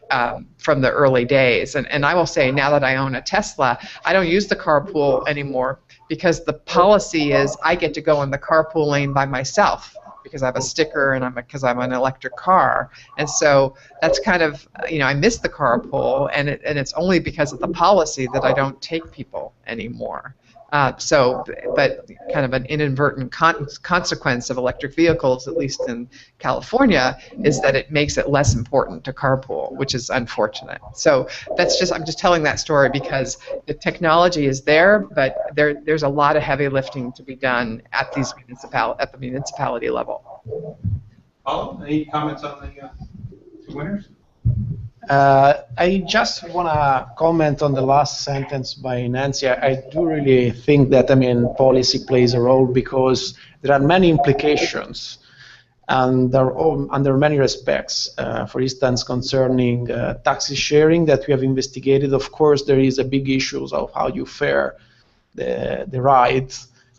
from the early days. And I will say, now that I own a Tesla, I don't use the carpool anymore, because the policy is I get to go in the carpool lane by myself, because I have a sticker and because I'm an electric car. And so that's kind of, you know, I miss the carpool, and it's only because of the policy that I don't take people anymore. But kind of an inadvertent consequence of electric vehicles, at least in California, is that it makes it less important to carpool, which is unfortunate. So I'm just telling that story because the technology is there, but there's a lot of heavy lifting to be done at the municipality level. Paul, any comments on the two winners? I just want to comment on the last sentence by Nancy. I do really think that, policy plays a role because there are many implications and under many respects. For instance, concerning taxi sharing that we have investigated, of course, there is a big issue of how you fare the ride,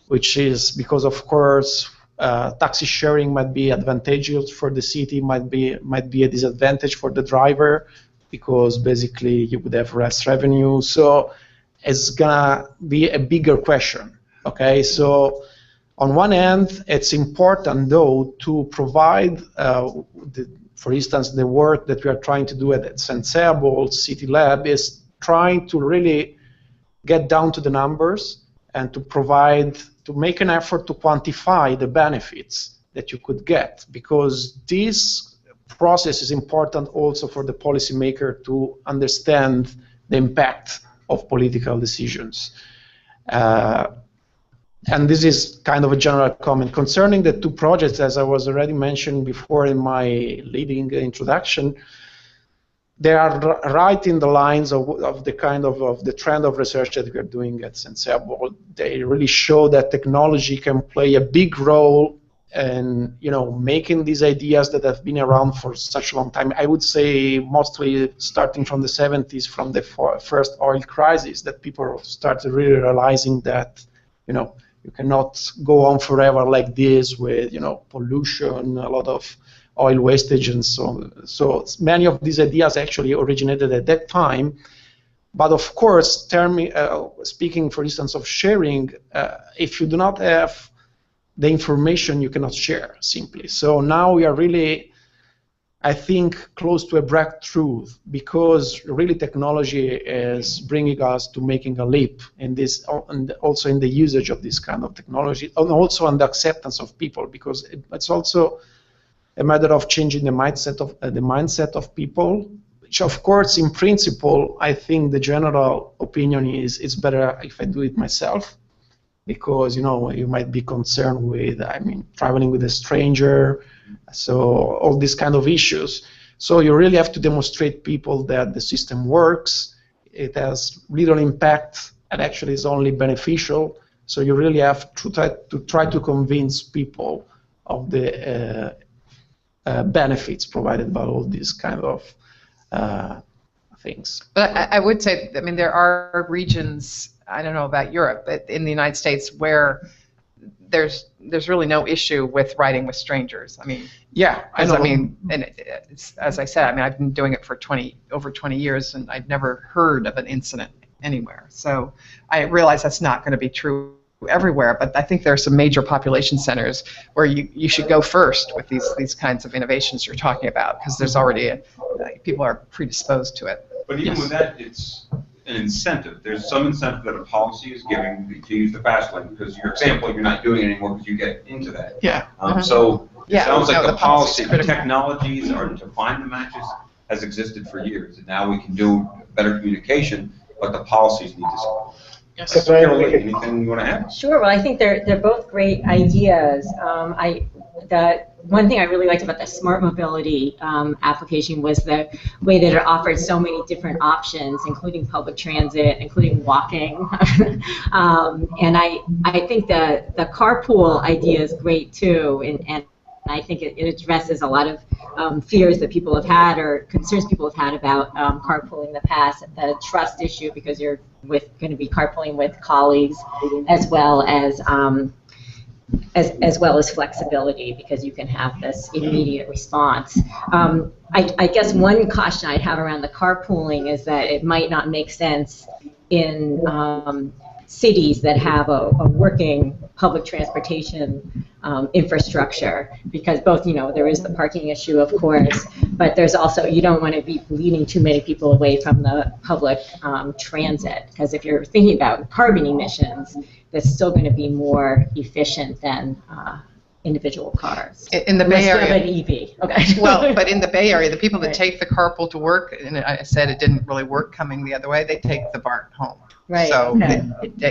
which is because, of course, taxi sharing might be advantageous for the city, might be a disadvantage for the driver, because basically you would have less revenue. So it's gonna be a bigger question. Okay, so on one hand, it's important though to provide, for instance, the work that we are trying to do at Senseable City Lab is trying to really get down to the numbers and to make an effort to quantify the benefits that you could get, because this process is important also for the policymaker to understand the impact of political decisions. And this is kind of a general comment. Concerning the two projects, as I was already mentioned before in my leading introduction, they are right in the lines of the kind of the trend of research that we are doing at Senseable. They really show that technology can play a big role in making these ideas that have been around for such a long time. I would say mostly starting from the 70s, from the first oil crisis, that people started really realizing that you cannot go on forever like this with pollution, a lot of oil wastage, and so on. So many of these ideas actually originated at that time. But of course, speaking, for instance, of sharing, if you do not have the information, you cannot share simply. So now we are really, I think, close to a breakthrough, because really technology is bringing us to making a leap in this, and also in the usage of this kind of technology, and also on the acceptance of people, because it's also a matter of changing the mindset of people, which of course, in principle, I think the general opinion is it's better if I do it myself, because you might be concerned with, traveling with a stranger, so all these kind of issues. So you really have to demonstrate people that the system works, it has little impact, and actually is only beneficial. So you really have to try to convince people of the benefits provided by all these kind of things. But I would say, there are regions, I don't know about Europe, but in the United States where there's really no issue with riding with strangers. Yeah, I know. And as I said, I've been doing it for over 20 years, and I've never heard of an incident anywhere. So I realize that's not going to be true everywhere, but I think there are some major population centers where you should go first with these kinds of innovations you're talking about, because there's already people are predisposed to it. But even with that, it's an incentive. There's some incentive that a policy is giving to use the fast lane, because your example, you're not doing it anymore because you get into that. Yeah. So it sounds like the policy, the technologies are to find the matches has existed for years, and now we can do better communication, but the policies need to support. Yes. Carolee, anything you want to add? Sure. Well, I think they're both great ideas. The one thing I really liked about the smart mobility application was the way that it offered so many different options, including public transit, including walking. And I think the carpool idea is great too, and I think it addresses a lot of fears that people have had, or concerns people have had about carpooling in the past. The trust issue, because you're going to be carpooling with colleagues, as well as flexibility, because you can have this immediate response. I guess one caution I'd have around the carpooling is that it might not make sense in cities that have a working public transportation infrastructure, because both, there is the parking issue, of course, but there's also, you don't want to be leading too many people away from the public transit, because if you're thinking about carbon emissions, that's still going to be more efficient than individual cars. In the Bay Area. Unless you have an EV. Okay. Well, but in the Bay Area, the people that Right. take the carpool to work, and I said it didn't really work coming the other way, they take the BART home. Right, So okay.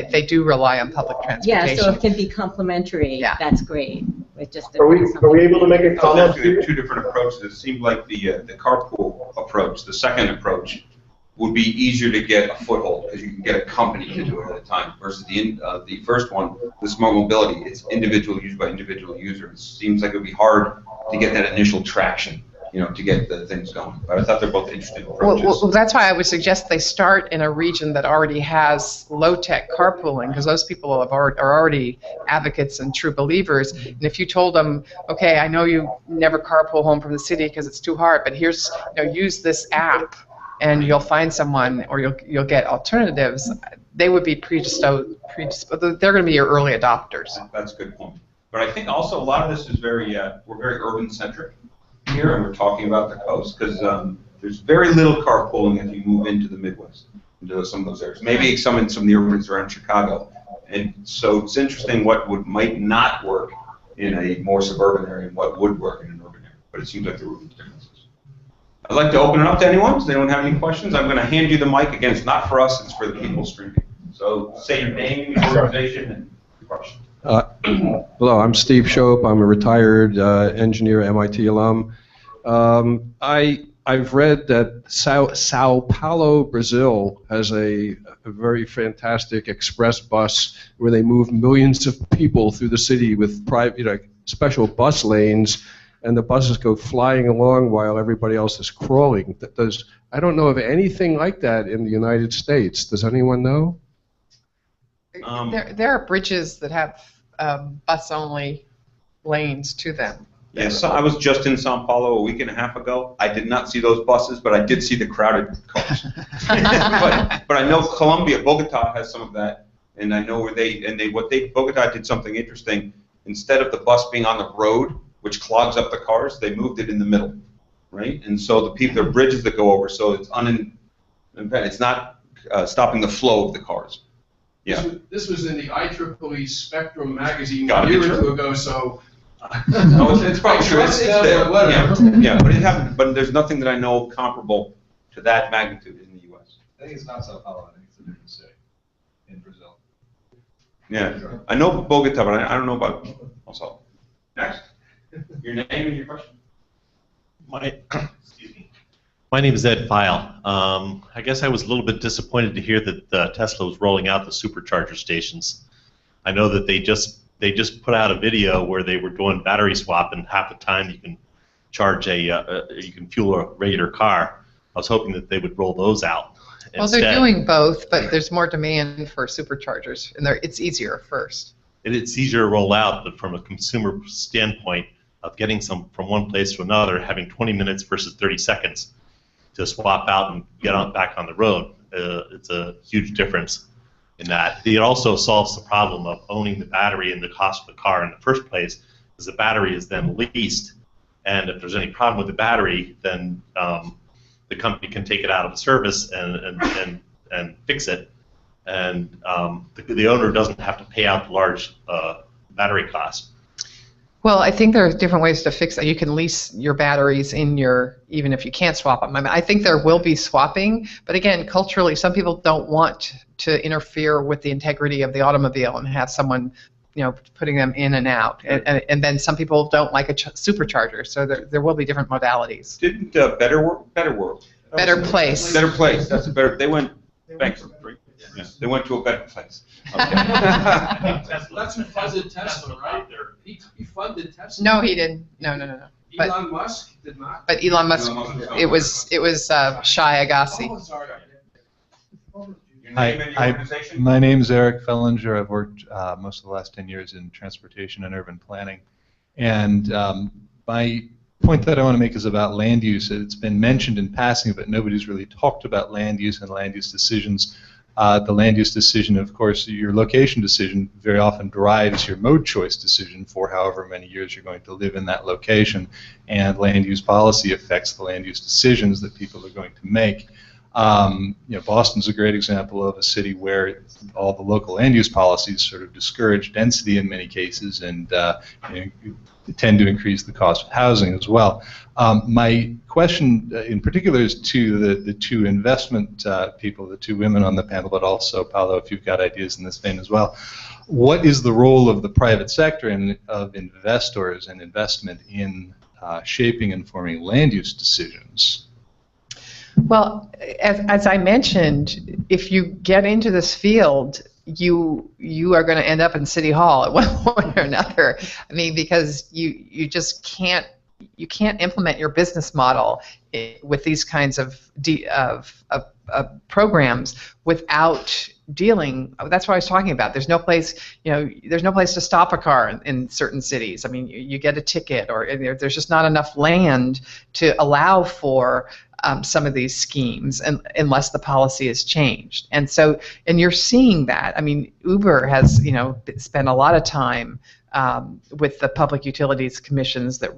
they do rely on public Yeah, transportation. so if it can be complementary, Yeah. that's great. With just Are we able to make a I was comment asking here? two different approaches. It seemed like the carpool approach, the second approach, would be easier to get a foothold because you can get a company to do it at a time. Versus the first one, the smart mobility, it's individual use by individual user. It seems like it would be hard to get that initial traction, to get the things going. But I thought they're both interesting approaches. Well, that's why I would suggest they start in a region that already has low-tech carpooling, because those people are already advocates and true believers. And if you told them, okay, I know you never carpool home from the city because it's too hard, but here's, use this app, and you'll find someone, or you'll get alternatives, they would be predisposed. They're going to be your early adopters. That's a good point. But I think also a lot of this is we're very urban-centric here, and we're talking about the coast, because there's very little carpooling if you move into the Midwest, into some of those areas. Maybe some in some of the urbans around Chicago. And so it's interesting what might not work in a more suburban area and what would work in an urban area. But it seems like there would be differences. I'd like to open it up to anyone. Does anyone have any questions? I'm going to hand you the mic. Again, it's not for us, it's for the people streaming. So say your name, your organization, and your question. Hello, I'm Steve Shope. I'm a retired engineer, MIT alum. I've read that Sao Paulo, Brazil, has a very fantastic express bus where they move millions of people through the city with private, special bus lanes, and the buses go flying along while everybody else is crawling. I don't know of anything like that in the United States. Does anyone know? There are bridges that have bus-only lanes to them. Yes, I was just in Sao Paulo a week and a half ago. I did not see those buses, but I did see the crowded cars. but I know Bogota has some of that, and I know Bogota did something interesting. Instead of the bus being on the road, which clogs up the cars, they moved it in the middle, right? And so there are bridges that go over, so it's not stopping the flow of the cars. Yeah. This was in the IEEE Spectrum magazine Gotta a year be or true. two ago, so. No, it's probably true. It's there. But whatever. Yeah, but it happened. But there's nothing that I know comparable to that magnitude in the U.S. I think it's not Sao Paulo. I think it's a different city in Brazil. Yeah, I know Bogota, but I don't know about also. Next, your name and your question. My name is Ed File. I guess I was a little bit disappointed to hear that Tesla was rolling out the supercharger stations. I know that they just put out a video where they were doing battery swap, and half the time you can charge you can fuel a regular car. I was hoping that they would roll those out. Well, they're doing both, but there's more demand for superchargers, and it's easier first. It's easier to roll out, but from a consumer standpoint of getting some from one place to another, having 20 minutes versus 30 seconds to swap out and get back on the road, it's a huge difference in that. It also solves the problem of owning the battery and the cost of the car in the first place, because the battery is then leased, and if there's any problem with the battery, then the company can take it out of service and fix it, and the owner doesn't have to pay out the large battery cost. Well, I think there are different ways to fix that. You can lease your batteries even if you can't swap them. I mean, I think there will be swapping, but again, culturally, some people don't want to interfere with the integrity of the automobile and have someone, putting them in and out. And then some people don't like a supercharger, so there will be different modalities. Didn't Better Place? Better Place. That's a better. They went bankrupt. Yeah, they went to a better place. Okay. That's who funded Tesla, right? He funded Tesla. No, he didn't. No. Elon Musk did not. But Elon Musk, it was Shai Agassi. Oh, sorry. My name is Eric Fellinger. I've worked most of the last 10 years in transportation and urban planning. And my point that I want to make is about land use. It's been mentioned in passing, but nobody's really talked about land use and land use decisions the land use decision, of course, your location decision very often drives your mode choice decision for however many years you're going to live in that location, and land use policy affects the land use decisions that people are going to make. Boston's a great example of a city where all the local land use policies sort of discourage density in many cases and tend to increase the cost of housing as well. My question in particular is to the two investment people, the two women on the panel, but also, Paolo, if you've got ideas in this vein as well. What is the role of the private sector and of investors and investment in shaping and forming land use decisions? Well, as I mentioned, if you get into this field, you are going to end up in City Hall at one point or another. I mean, because you just can't implement your business model with these kinds of programs without dealing. That's what I was talking about. There's no place, there's no place to stop a car in certain cities. I mean, you get a ticket, or there's just not enough land to allow for some of these schemes, unless the policy is changed. And you're seeing that. I mean, Uber has, spent a lot of time with the public utilities commissions that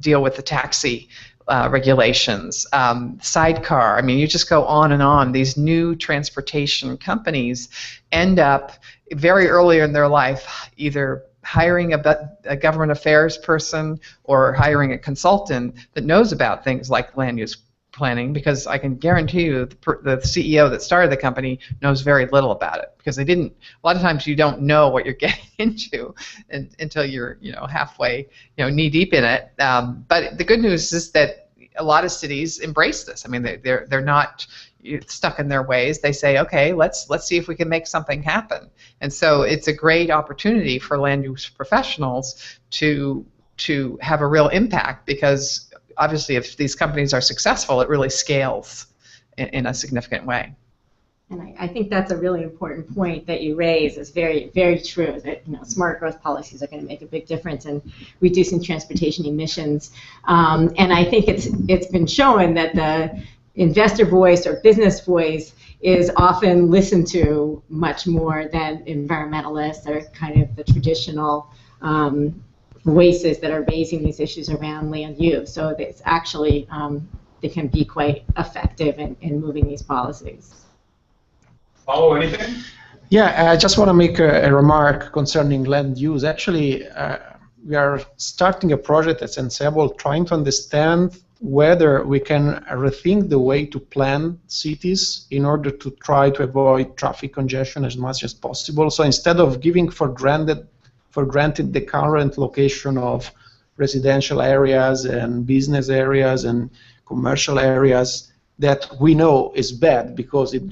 deal with the taxi regulations, sidecar. I mean, you just go on and on. These new transportation companies end up very early in their life either hiring a government affairs person or hiring a consultant that knows about things like land use planning, because I can guarantee you the CEO that started the company knows very little about it, because they didn't. A lot of times you don't know what you're getting into until you're halfway knee deep in it. But the good news is that a lot of cities embrace this. I mean, they're not stuck in their ways. They say, okay, let's see if we can make something happen. And so it's a great opportunity for land use professionals to have a real impact, because obviously if these companies are successful, it really scales in a significant way. And I think that's a really important point that you raise. Is very, very true. That smart growth policies are going to make a big difference in reducing transportation emissions. And I think it's been shown that the investor voice or business voice is often listened to much more than environmentalists or kind of the traditional voices that are raising these issues around land use. So it's actually, they can be quite effective in moving these policies. Follow anything? Yeah, I just want to make a remark concerning land use. Actually, we are starting a project at Sensible trying to understand whether we can rethink the way to plan cities in order to try to avoid traffic congestion as much as possible. So instead of giving for granted the current location of residential areas and business areas and commercial areas that we know is bad because it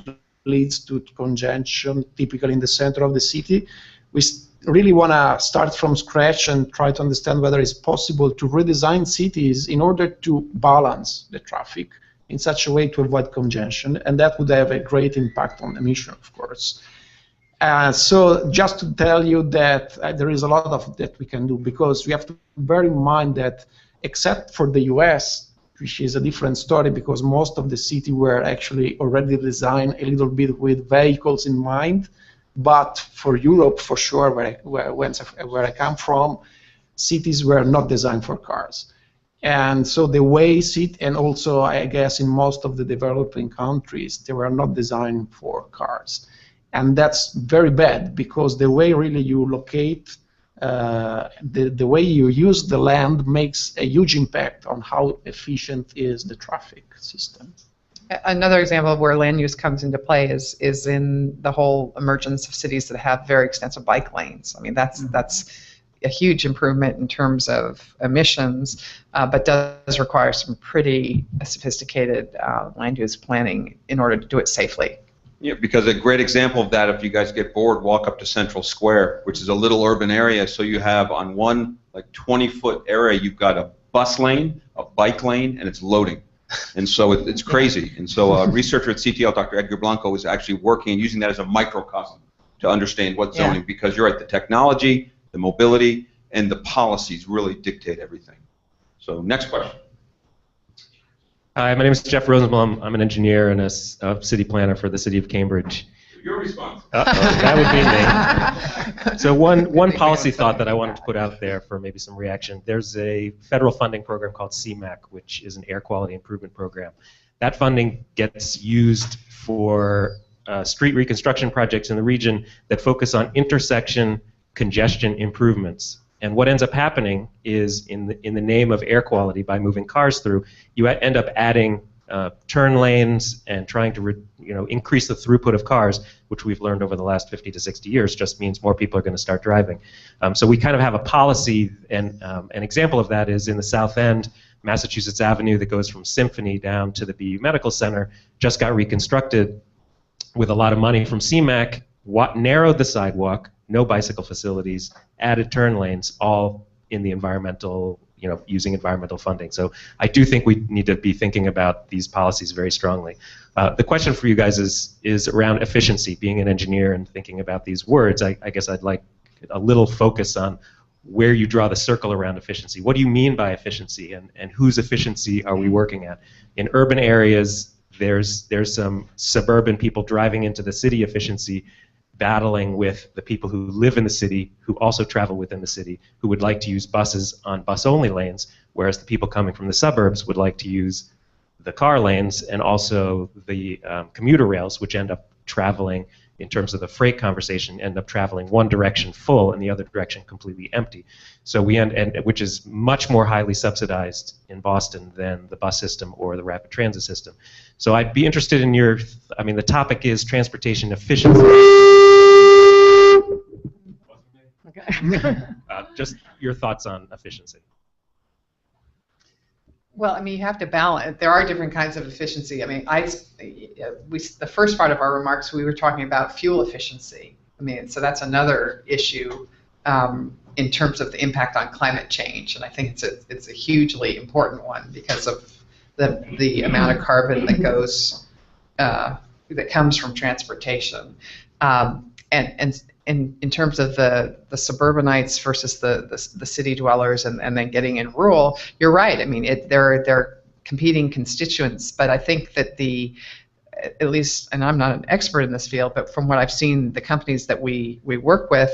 leads to congestion typically in the center of the city, we really want to start from scratch and try to understand whether it's possible to redesign cities in order to balance the traffic in such a way to avoid congestion, and that would have a great impact on emission, of course. So just to tell you that there is a lot of that we can do, because we have to bear in mind that except for the US, which is a different story because most of the cities were actually already designed a little bit with vehicles in mind, but for Europe, for sure, where I come from, cities were not designed for cars. And so the way and also I guess in most of the developing countries, they were not designed for cars. And that's very bad, because the way really you locate, the way you use the land makes a huge impact on how efficient is the traffic system. Another example of where land use comes into play is in the whole emergence of cities that have very extensive bike lanes. I mean, that's a huge improvement in terms of emissions, but does require some pretty sophisticated land use planning in order to do it safely. Yeah, because a great example of that, if you guys get bored, walk up to Central Square, which is a little urban area. So you have on one 20-foot area, you've got a bus lane, a bike lane, and it's loading. And so it's crazy. And so a researcher at CTL, Dr. Edgar Blanco, is actually working and using that as a microcosm to understand what zoning, because you're right, the technology, the mobility, and the policies really dictate everything. So next question. Hi, my name is Jeff Rosenblum. I'm an engineer and a city planner for the city of Cambridge. Your response. That would be me. So one policy thought that I wanted to put out there for maybe some reaction. There's a federal funding program called CMAQ, which is an air quality improvement program. That funding gets used for street reconstruction projects in the region that focus on intersection congestion improvements. And what ends up happening is, in the name of air quality, by moving cars through, you end up adding turn lanes and trying to increase the throughput of cars, which we've learned over the last 50 to 60 years just means more people are going to start driving. So we kind of have a policy, and an example of that is in the South End, Massachusetts Avenue that goes from Symphony down to the BU Medical Center just got reconstructed with a lot of money from CMAQ, narrowed the sidewalk, no bicycle facilities, added turn lanes, all in the environmental, using environmental funding. So I do think we need to be thinking about these policies very strongly. The question for you guys is around efficiency. Being an engineer and thinking about these words, I guess I'd like a little focus on where you draw the circle around efficiency. What do you mean by efficiency, and whose efficiency are we working at? In urban areas, there's some suburban people driving into the city efficiency, battling with the people who live in the city, who also travel within the city, who would like to use buses on bus-only lanes, whereas the people coming from the suburbs would like to use the car lanes and also the commuter rails, which end up traveling, in terms of the freight conversation, end up traveling one direction full and the other direction completely empty. So which is much more highly subsidized in Boston than the bus system or the rapid transit system. So I'd be interested in the topic is transportation efficiency. Okay. Just your thoughts on efficiency. Well, you have to balance. There are different kinds of efficiency. The first part of our remarks, we were talking about fuel efficiency. So that's another issue in terms of the impact on climate change, and I think it's a hugely important one because of the amount of carbon that goes that comes from transportation, and in terms of the suburbanites versus the city dwellers, and then getting in rural, you're right. They're competing constituents, but I think that at least, and I'm not an expert in this field, but from what I've seen, the companies that we work with,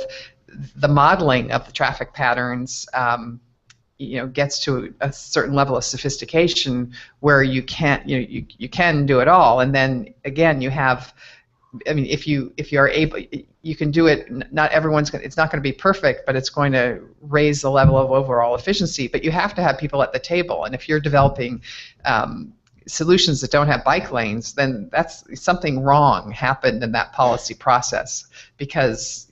the modeling of the traffic patterns gets to a certain level of sophistication where you can't, you can do it all, and then again you have. If you are able, you can do it. Not everyone's going. It's not going to be perfect, but it's going to raise the level of overall efficiency. But you have to have people at the table, and if you're developing solutions that don't have bike lanes, then that's something wrong happened in that policy process. Because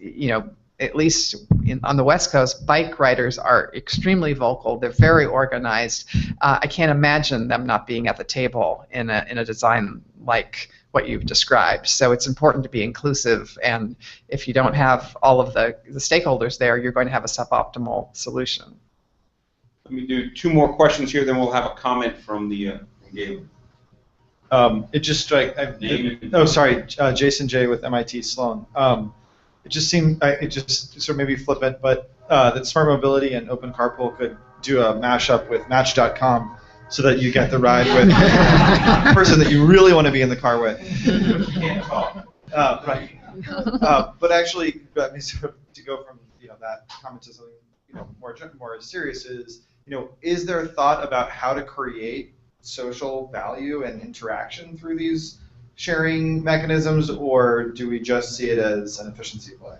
at least on the West Coast, bike riders are extremely vocal. They're very organized. I can't imagine them not being at the table in a design like what you've described. So it's important to be inclusive, and if you don't have all of the stakeholders there, you're going to have a suboptimal solution. Let me do two more questions here, then we'll have a comment from the Gabe. It just struck. Jason J with MIT Sloan. It just seemed, it just sort of maybe flippant, but that smart mobility and open carpool could do a mashup with Match.com, so that you get the ride with the person that you really want to be in the car with. Right. But actually, to go from that comment to something more serious is there a thought about how to create social value and interaction through these sharing mechanisms, or do we just see it as an efficiency play?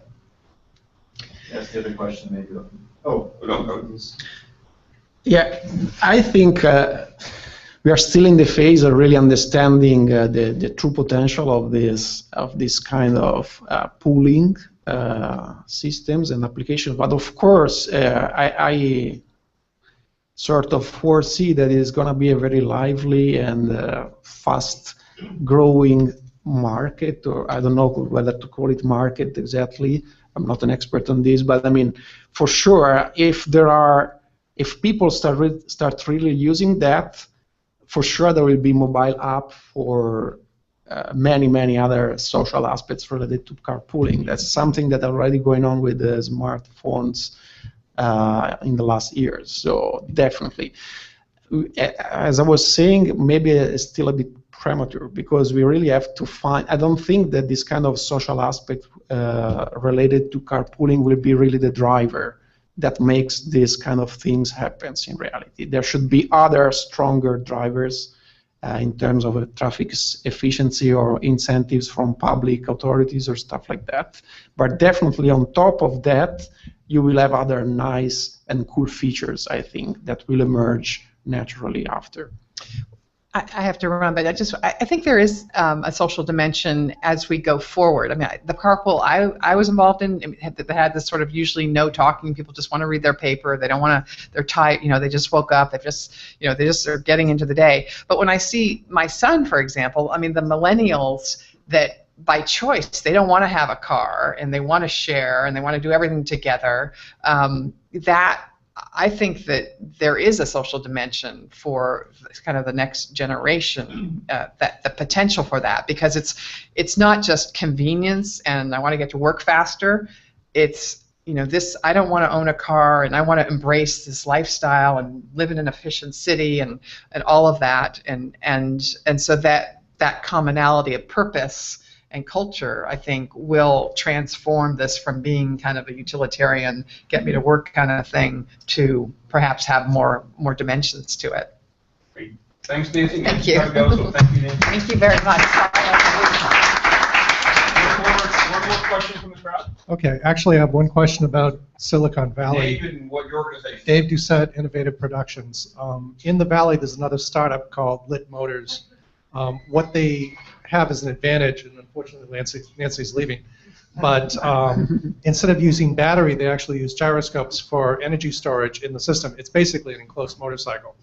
That's the other question, maybe. Yeah, I think we are still in the phase of really understanding the true potential of this kind of pooling systems and applications. But of course, I sort of foresee that it's going to be a very lively and fast-growing market, or I don't know whether to call it market exactly. I'm not an expert on this, but for sure, if people start really using that, for sure there will be mobile app for many other social aspects related to carpooling. That's something that already going on with the smartphones in the last years. So definitely. as I was saying, maybe it's still a bit premature because we really have to find. I don't think that this kind of social aspect related to carpooling will be really the driver that makes these kind of things happen in reality. There should be other stronger drivers in terms of traffic efficiency or incentives from public authorities or stuff like that. But definitely on top of that, you will have other nice and cool features, I think, that will emerge naturally after. I have to run, but I think there is a social dimension as we go forward. I mean, the carpool I was involved in had this sort of usually no talking. People just want to read their paper. They don't want to. They're tired. They just woke up. They just are getting into the day. But when I see my son, for example, I mean, the millennials that by choice they don't want to have a car and they want to share and they want to do everything together. That I think that there is a social dimension for kind of the next generation, that the potential for that, because it's not just convenience and I want to get to work faster. It's this, I don't want to own a car and I want to embrace this lifestyle and live in an efficient city and all of that, and so that commonality of purpose and culture, I think, will transform this from being kind of a utilitarian, get me to work kind of thing to perhaps have more dimensions to it. Great. Thanks, Nancy. Thank you. Thank you, Nancy. Thank you very much. One more question from the crowd. Okay, actually I have one question about Silicon Valley. David, and what your organization? Dave Doucette, Innovative Productions. In the Valley, there's another startup called Lit Motors. What they have as an advantage, and unfortunately Nancy's leaving, but instead of using battery, they actually use gyroscopes for energy storage in the system. It's basically an enclosed motorcycle.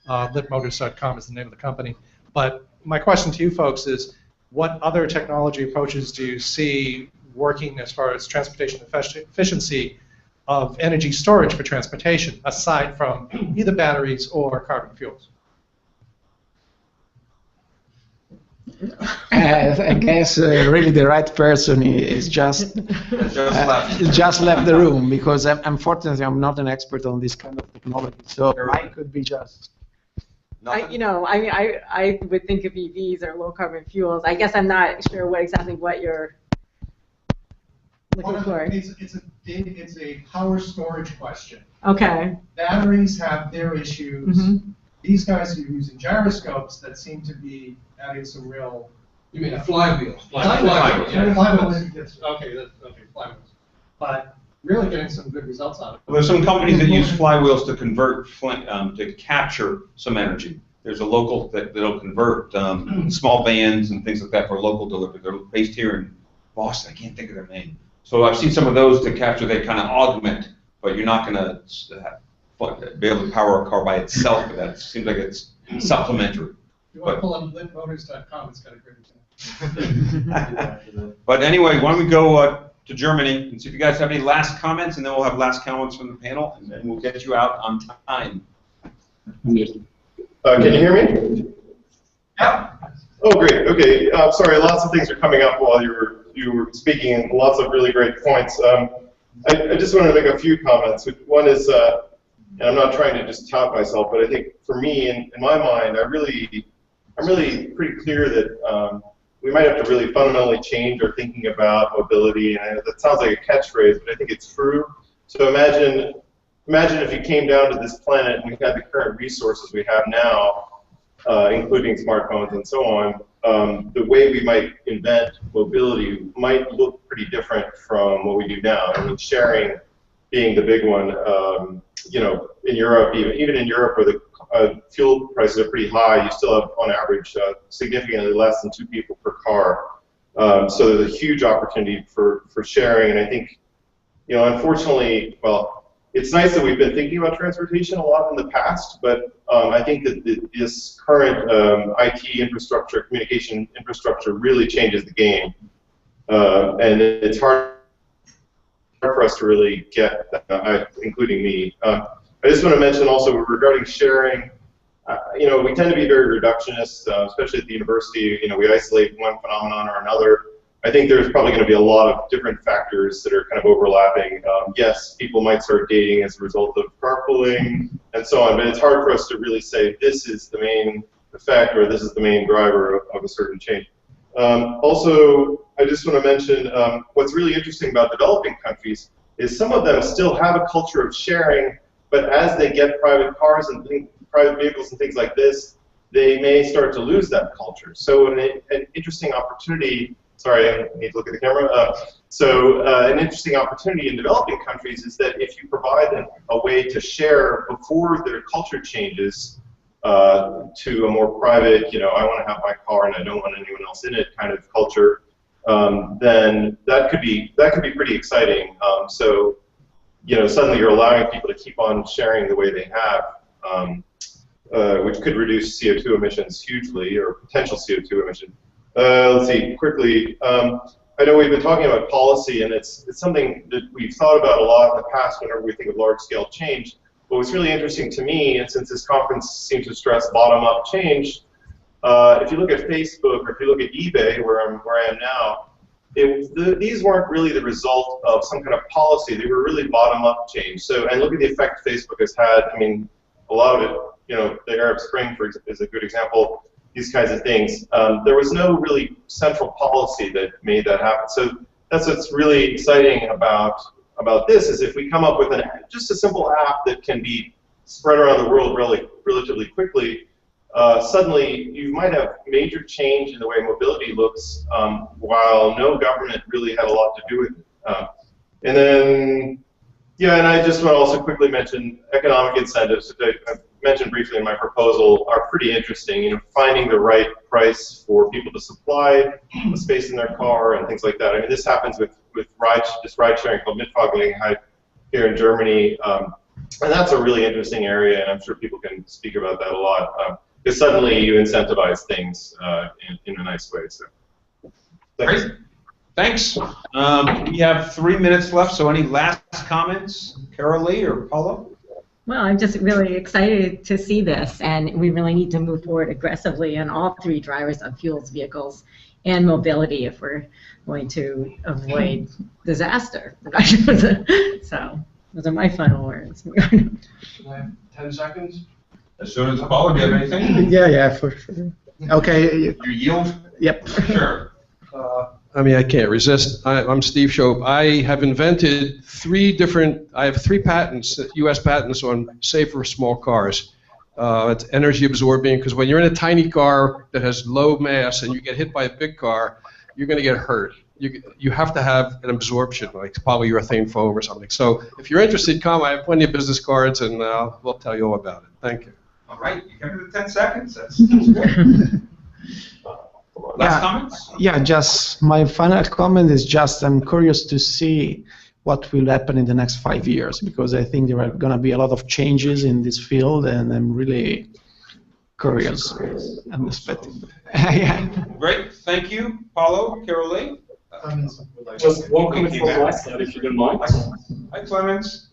Litmotors.com is the name of the company. But my question to you folks is, what other technology approaches do you see working as far as transportation efficiency of energy storage for transportation, aside from either batteries or carbon fuels? I guess really the right person is just left the room, because unfortunately I'm not an expert on this kind of technology, so I could be just. I would think of EVs or low carbon fuels. I guess I'm not sure what you're looking for. It's a power storage question. Okay. Batteries have their issues. Mm-hmm. These guys are using gyroscopes that seem to be adding some real. You mean a flywheel? Flywheel. Okay, flywheels. But really getting some good results out of it. Well, there's some companies that use flywheels to convert, to capture some energy. There's a local that'll convert small vans and things like that for local delivery. They're based here in Boston. I can't think of their name. So I've seen some of those to capture. They kind of augment, but you're not going to be able to power a car by itself. But that seems like it's supplementary. If you want to pull on litmotors.com, it's got a great example. But anyway, why don't we go to Germany and see if you guys have any last comments, and then we'll have last comments from the panel, and then we'll get you out on time. Can you hear me? Yeah. Oh, great. Okay. Sorry, lots of things are coming up while you were speaking, and lots of really great points. I just wanted to make a few comments. One is, and I'm not trying to just tout myself, but I think for me, in my mind, I'm really pretty clear that we might have to really fundamentally change our thinking about mobility. And that sounds like a catchphrase, but I think it's true. So imagine if you came down to this planet and we had the current resources we have now, including smartphones and so on. The way we might invent mobility might look pretty different from what we do now. I mean, sharing being the big one. In Europe, even in Europe, where the fuel prices are pretty high, you still have, on average, significantly less than 2 people per car. So there's a huge opportunity for sharing, and I think, unfortunately, well, it's nice that we've been thinking about transportation a lot in the past, but I think that this current IT infrastructure, communication infrastructure, really changes the game, and it's hard for us to really get, including me. I just want to mention also regarding sharing, we tend to be very reductionist, especially at the university. We isolate one phenomenon or another. I think there's probably going to be a lot of different factors that are kind of overlapping. Yes, people might start dating as a result of carpooling and so on, but it's hard for us to really say this is the main effect or this is the main driver of a certain change. Also, I just want to mention what's really interesting about developing countries is some of them still have a culture of sharing, but as they get private cars and private vehicles and things like this, they may start to lose that culture. So an interesting opportunity, sorry, I need to look at the camera. An interesting opportunity in developing countries is that if you provide a way to share before their culture changes to a more private, I want to have my car and I don't want anyone else in it kind of culture, then that could be pretty exciting. Suddenly you're allowing people to keep on sharing the way they have. Which could reduce CO2 emissions hugely, or potential CO2 emission. Let's see, quickly. I know we've been talking about policy, and it's something that we've thought about a lot in the past whenever we think of large-scale change. But what's really interesting to me, and since this conference seems to stress bottom-up change, if you look at Facebook or if you look at eBay, where I am now, these weren't really the result of some kind of policy. They were really bottom-up change. And look at the effect Facebook has had. I mean, a lot of it. The Arab Spring, for example, is a good example. These kinds of things. There was no really central policy that made that happen. So that's what's really exciting about this is if we come up with just a simple app that can be spread around the world relatively quickly, suddenly you might have major change in the way mobility looks, while no government really had a lot to do with it. And then, and I just want to also quickly mention economic incentives. I mentioned briefly in my proposal are pretty interesting. Finding the right price for people to supply the space in their car and things like that. I mean, this happens with this ride sharing called Mitfahrgelegenheit here in Germany, and that's a really interesting area, and I'm sure people can speak about that a lot. Because suddenly you incentivize things in a nice way. So, thanks. Great. Thanks. We have 3 minutes left, so any last comments, Carol Lee or Paulo? Well, I'm just really excited to see this, and we really need to move forward aggressively on all three drivers of fuels, vehicles, and mobility if we're going to avoid disaster. So, those are my final words. Can I have 10 seconds? As soon as Paulo, do you have anything? Yeah, for sure. Okay. You yield? Yep. Sure. I can't resist. I'm Steve Shope. I have invented I have three patents, U.S. patents on safer small cars. It's energy absorbing, because when you're in a tiny car that has low mass and you get hit by a big car, you're going to get hurt. You have to have an absorption, like polyurethane foam or something. So if you're interested, come. I have plenty of business cards, and we'll tell you all about it. Thank you. All right, you come to the 10 seconds. That's good. Last comments? Yeah, just my final comment is just I'm curious to see what will happen in the next 5 years, because I think there are going to be a lot of changes in this field, and I'm really curious. I'm expecting. Yeah. Great, thank you, Paulo, Carol Lee. Just one comment from my side, if you don't mind. Hi, Clemens.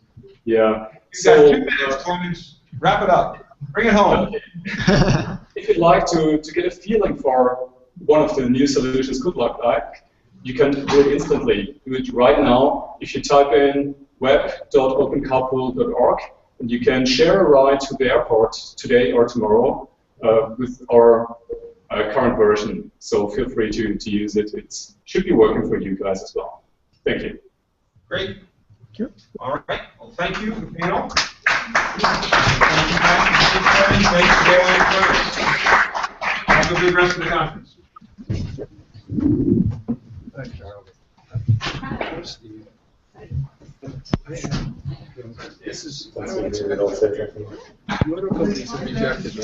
Yeah. You got 2 minutes, Clemens. Wrap it up. Bring it home. Okay. If you'd like to get a feeling for one of the new solutions could look like, you can do it instantly. Do it right now. If you type in web.opencarpool.org, and you can share a ride to the airport today or tomorrow with our current version. So feel free to use it. It should be working for you guys as well. Thank you. Great. Sure. All right. Well, thank you, the panel. Have a good rest of the conference. Thanks, Charlie. This is. Motor companies have rejected me.